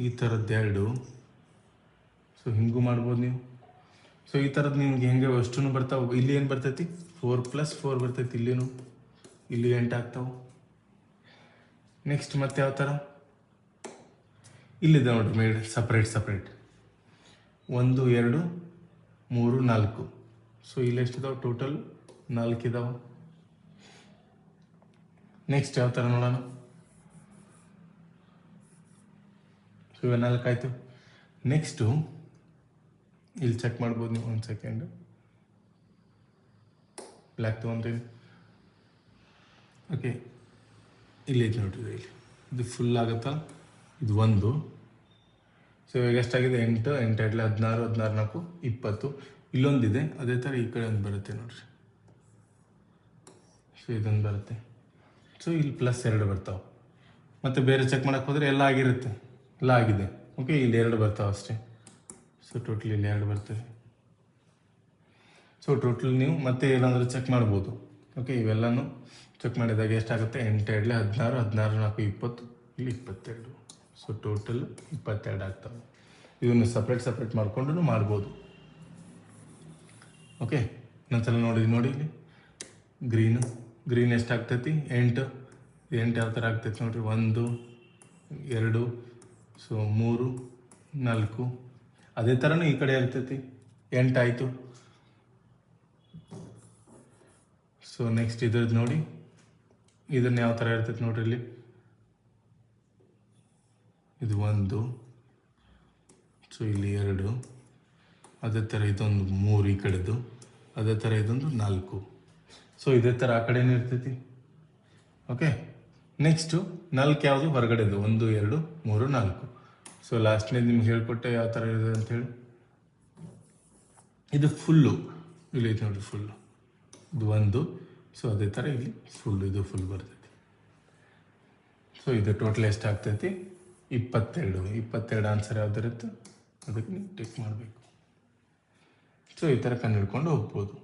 ಈ ಥರದ್ದು 2. ಸೊ ಹಿಂಗೂ ಮಾಡ್ಬೋದು ನೀವು. ಸೊ ಈ ಥರದ್ದು ನಿಮ್ಗೆ ಹೆಂಗೆ ಅಷ್ಟು ಬರ್ತಾವೆ. ಇಲ್ಲಿ ಏನು ಬರ್ತೈತಿ, 4 + 4 ಬರ್ತೈತಿ. ಇಲ್ಲಿ 8 ಆಗ್ತಾವೆ. ನೆಕ್ಸ್ಟ್ ಮತ್ತೆ ಯಾವ ಥರ, ಇಲ್ಲಿದೆ ನೋಡ್ರಿ ಮೇಡ್ ಸಪ್ರೇಟ್ 1 2 3 4. ಸೊ ಇಲ್ಲಿ ಎಷ್ಟಿದಾವೆ, ಟೋಟಲ್ 4 ಇದಾವೆ. ನೆಕ್ಸ್ಟ್ ಯಾವ ಥರ ನೋಡೋಣ. ಸೊ ಇವ 4 ಆಯ್ತು. ನೆಕ್ಸ್ಟು ಇಲ್ಲಿ ಚೆಕ್ ಮಾಡ್ಬೋದು ನೀವು. 1 ಸೆಕೆಂಡ್, ಬ್ಲ್ಯಾಕ್ ತೊಗೊಂತೀನಿ. ಓಕೆ, ಇಲ್ಲಿ ಐತೆ ನೋಡ್ರಿ, ಇದು ಫುಲ್ ಆಗುತ್ತಾ, ಇದು 1. ಸೊ ಇವಾಗ ಎಷ್ಟಾಗಿದೆ, 8 8 8 16 16 4 20. ಇಲ್ಲೊಂದಿದೆ ಅದೇ ಥರ ಈ ಕಡೆ ಒಂದು ಬರುತ್ತೆ ನೋಡ್ರಿ. ಸೊ ಇದೊಂದು ಬರುತ್ತೆ. ಸೊ ಇಲ್ಲಿ +2 ಬರ್ತಾವೆ. ಮತ್ತೆ ಬೇರೆ ಚೆಕ್ ಮಾಡಕ್ಕೆ ಹೋದ್ರೆ ಎಲ್ಲ ಆಗಿರುತ್ತೆ, ಎಲ್ಲ ಆಗಿದೆ. ಓಕೆ, ಇಲ್ಲಿ 2 ಬರ್ತಾವೆ ಅಷ್ಟೇ. ಸೊ ಟೋಟಲ್ ಇಲ್ಲಿ 2 ಬರ್ತವೆ. ಸೊ ಟೋಟಲ್ ನೀವು ಮತ್ತೆ ಏನಾದರೂ ಚೆಕ್ ಮಾಡ್ಬೋದು. ಓಕೆ, ಇವೆಲ್ಲನೂ ಚೆಕ್ ಮಾಡಿದಾಗ ಎಷ್ಟಾಗುತ್ತೆ, 8 8 16 16 4 20, ಇಲ್ಲಿ 22. ಸೊ ಟೋಟಲ್ 22 ಆಗ್ತವೆ. ಇದನ್ನು ಸಪ್ರೇಟ್ ಮಾಡ್ಕೊಂಡು ಮಾಡ್ಬೋದು. ಓಕೆ, ನಂತರ ನೋಡಿ ಇಲ್ಲಿ ಗ್ರೀನ್ ಎಷ್ಟಾಗ್ತೈತಿ, 8 ಯಾವ ಥರ ಆಗ್ತೈತಿ ನೋಡ್ರಿ. 1 2 ಸೊ 3 4. ಅದೇ ಥರನೂ ಈ ಕಡೆ ಇರ್ತೈತಿ, 8 ಆಯಿತು. ಸೊ ನೆಕ್ಸ್ಟ್ ಇದ್ರದ್ದು ನೋಡಿ, ಇದನ್ನ ಯಾವ ಥರ ಇರ್ತೈತಿ ನೋಡ್ರಿ. ಇಲ್ಲಿ ಇದು 1, ಸೊ ಇಲ್ಲಿ 2, ಅದೇ ಥರ ಇದೊಂದು 3 ಈ ಕಡೆದು, ಅದೇ ಥರ ಇದೊಂದು 4. ಸೊ ಇದೇ ಥರ ಆ ಕಡೆನೂ ಇರ್ತೈತಿ. ಓಕೆ, ನೆಕ್ಸ್ಟು 4 ಯಾವುದು ಹೊರಗಡೆದು, 1 2 3 4. ಸೊ ಲಾಸ್ಟ್ನೇದು ನಿಮ್ಗೆ ಹೇಳ್ಕೊಟ್ಟೆ ಯಾವ ಥರ ಇದೆ ಅಂಥೇಳಿ. ಇದು ಫುಲ್ಲು, ಇಲ್ಲಿ ಐತೆ ನೋಡಿ ಫುಲ್ಲು, ಇದು 1. ಸೊ ಅದೇ ಥರ ಇಲ್ಲಿ ಇದು ಫುಲ್ ಬರ್ತೈತಿ. ಸೊ ಇದು ಟೋಟಲ್ ಎಷ್ಟಾಗ್ತೈತಿ, 22 ಆನ್ಸರ್ ಯಾವ್ದಿರುತ್ತೆ ಅದಕ್ಕೆ ನೀವು ಟಿಕ್ ಮಾಡಬೇಕು. ಸೊ ಈ ಥರ ಕಂಡುಹಿಡ್ಕೊಂಡು ಹೋಗ್ಬೋದು.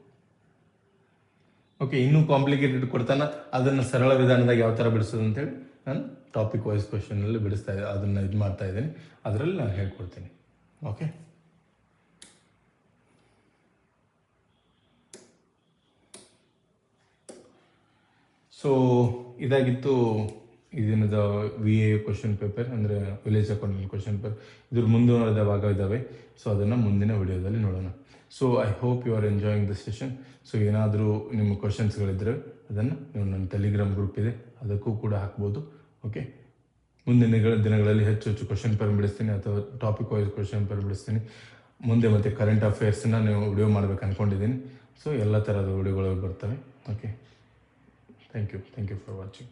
ಓಕೆ, ಇನ್ನೂ ಕಾಂಪ್ಲಿಕೇಟೆಡ್ ಕೊಡ್ತಾನೆ, ಅದನ್ನು ಸರಳ ವಿಧಾನದಾಗ ಯಾವ ಥರ ಬಿಡಿಸೋದು ಅಂತೇಳಿ ನಾನು ಟಾಪಿಕ್ ವೈಸ್ ಕ್ವಶನಲ್ಲಿ ಬಿಡಿಸ್ತಾ ಇದ್ದೆ, ಅದನ್ನು ಇದು ಮಾಡ್ತಾ ಇದ್ದೀನಿ, ಅದರಲ್ಲಿ ನಾನು ಹೇಳ್ಕೊಡ್ತೀನಿ. ಓಕೆ, ಸೊ ಇದಾಗಿತ್ತು ಈ ದಿನದ VA ಕ್ವಶನ್ ಪೇಪರ್, ಅಂದರೆ ವಿಲೇಜ್ ಅಕೌಂಟೆಂಟ್ ಕ್ವಶನ್ ಪೇಪರ್. ಇದ್ರ ಮುಂದುವರೆದ ಭಾಗ ಇದ್ದಾವೆ. ಸೊ ಅದನ್ನು ಮುಂದಿನ ವಿಡಿಯೋದಲ್ಲಿ ನೋಡೋಣ. So I hope you are enjoying the session. So ಏನಾದರೂ ನಿಮ್ಮ ಕ್ವಶನ್ಸ್ಗಳಿದ್ದರೆ ಅದನ್ನು ನೀವು ನನ್ನ ಟೆಲಿಗ್ರಾಮ್ ಗ್ರೂಪ್ ಇದೆ, ಅದಕ್ಕೂ ಕೂಡ ಹಾಕ್ಬೋದು. ಓಕೆ, ಮುಂದಿನ ದಿನಗಳಲ್ಲಿ ಹೆಚ್ಚು ಕ್ವಶನ್ ಪೇಪರ್ ಬಿಡಿಸ್ತೀನಿ, ಅಥವಾ ಟಾಪಿಕ್ ವೈಸ್ ಕ್ವಶನ್ ಪೇಪರ್ ಬಿಡಿಸ್ತೀನಿ. ಮುಂದೆ ಮತ್ತೆ ಕರೆಂಟ್ ಅಫೇರ್ಸ್ನ ನೀವು ವಿಡಿಯೋ ಮಾಡ್ಬೇಕು ಅಂದ್ಕೊಂಡಿದ್ದೀನಿ. ಸೊ ಎಲ್ಲ ಥರದ ವಿಡಿಯೋಗಳು ಬರ್ತವೆ. Okay, thank you for watching.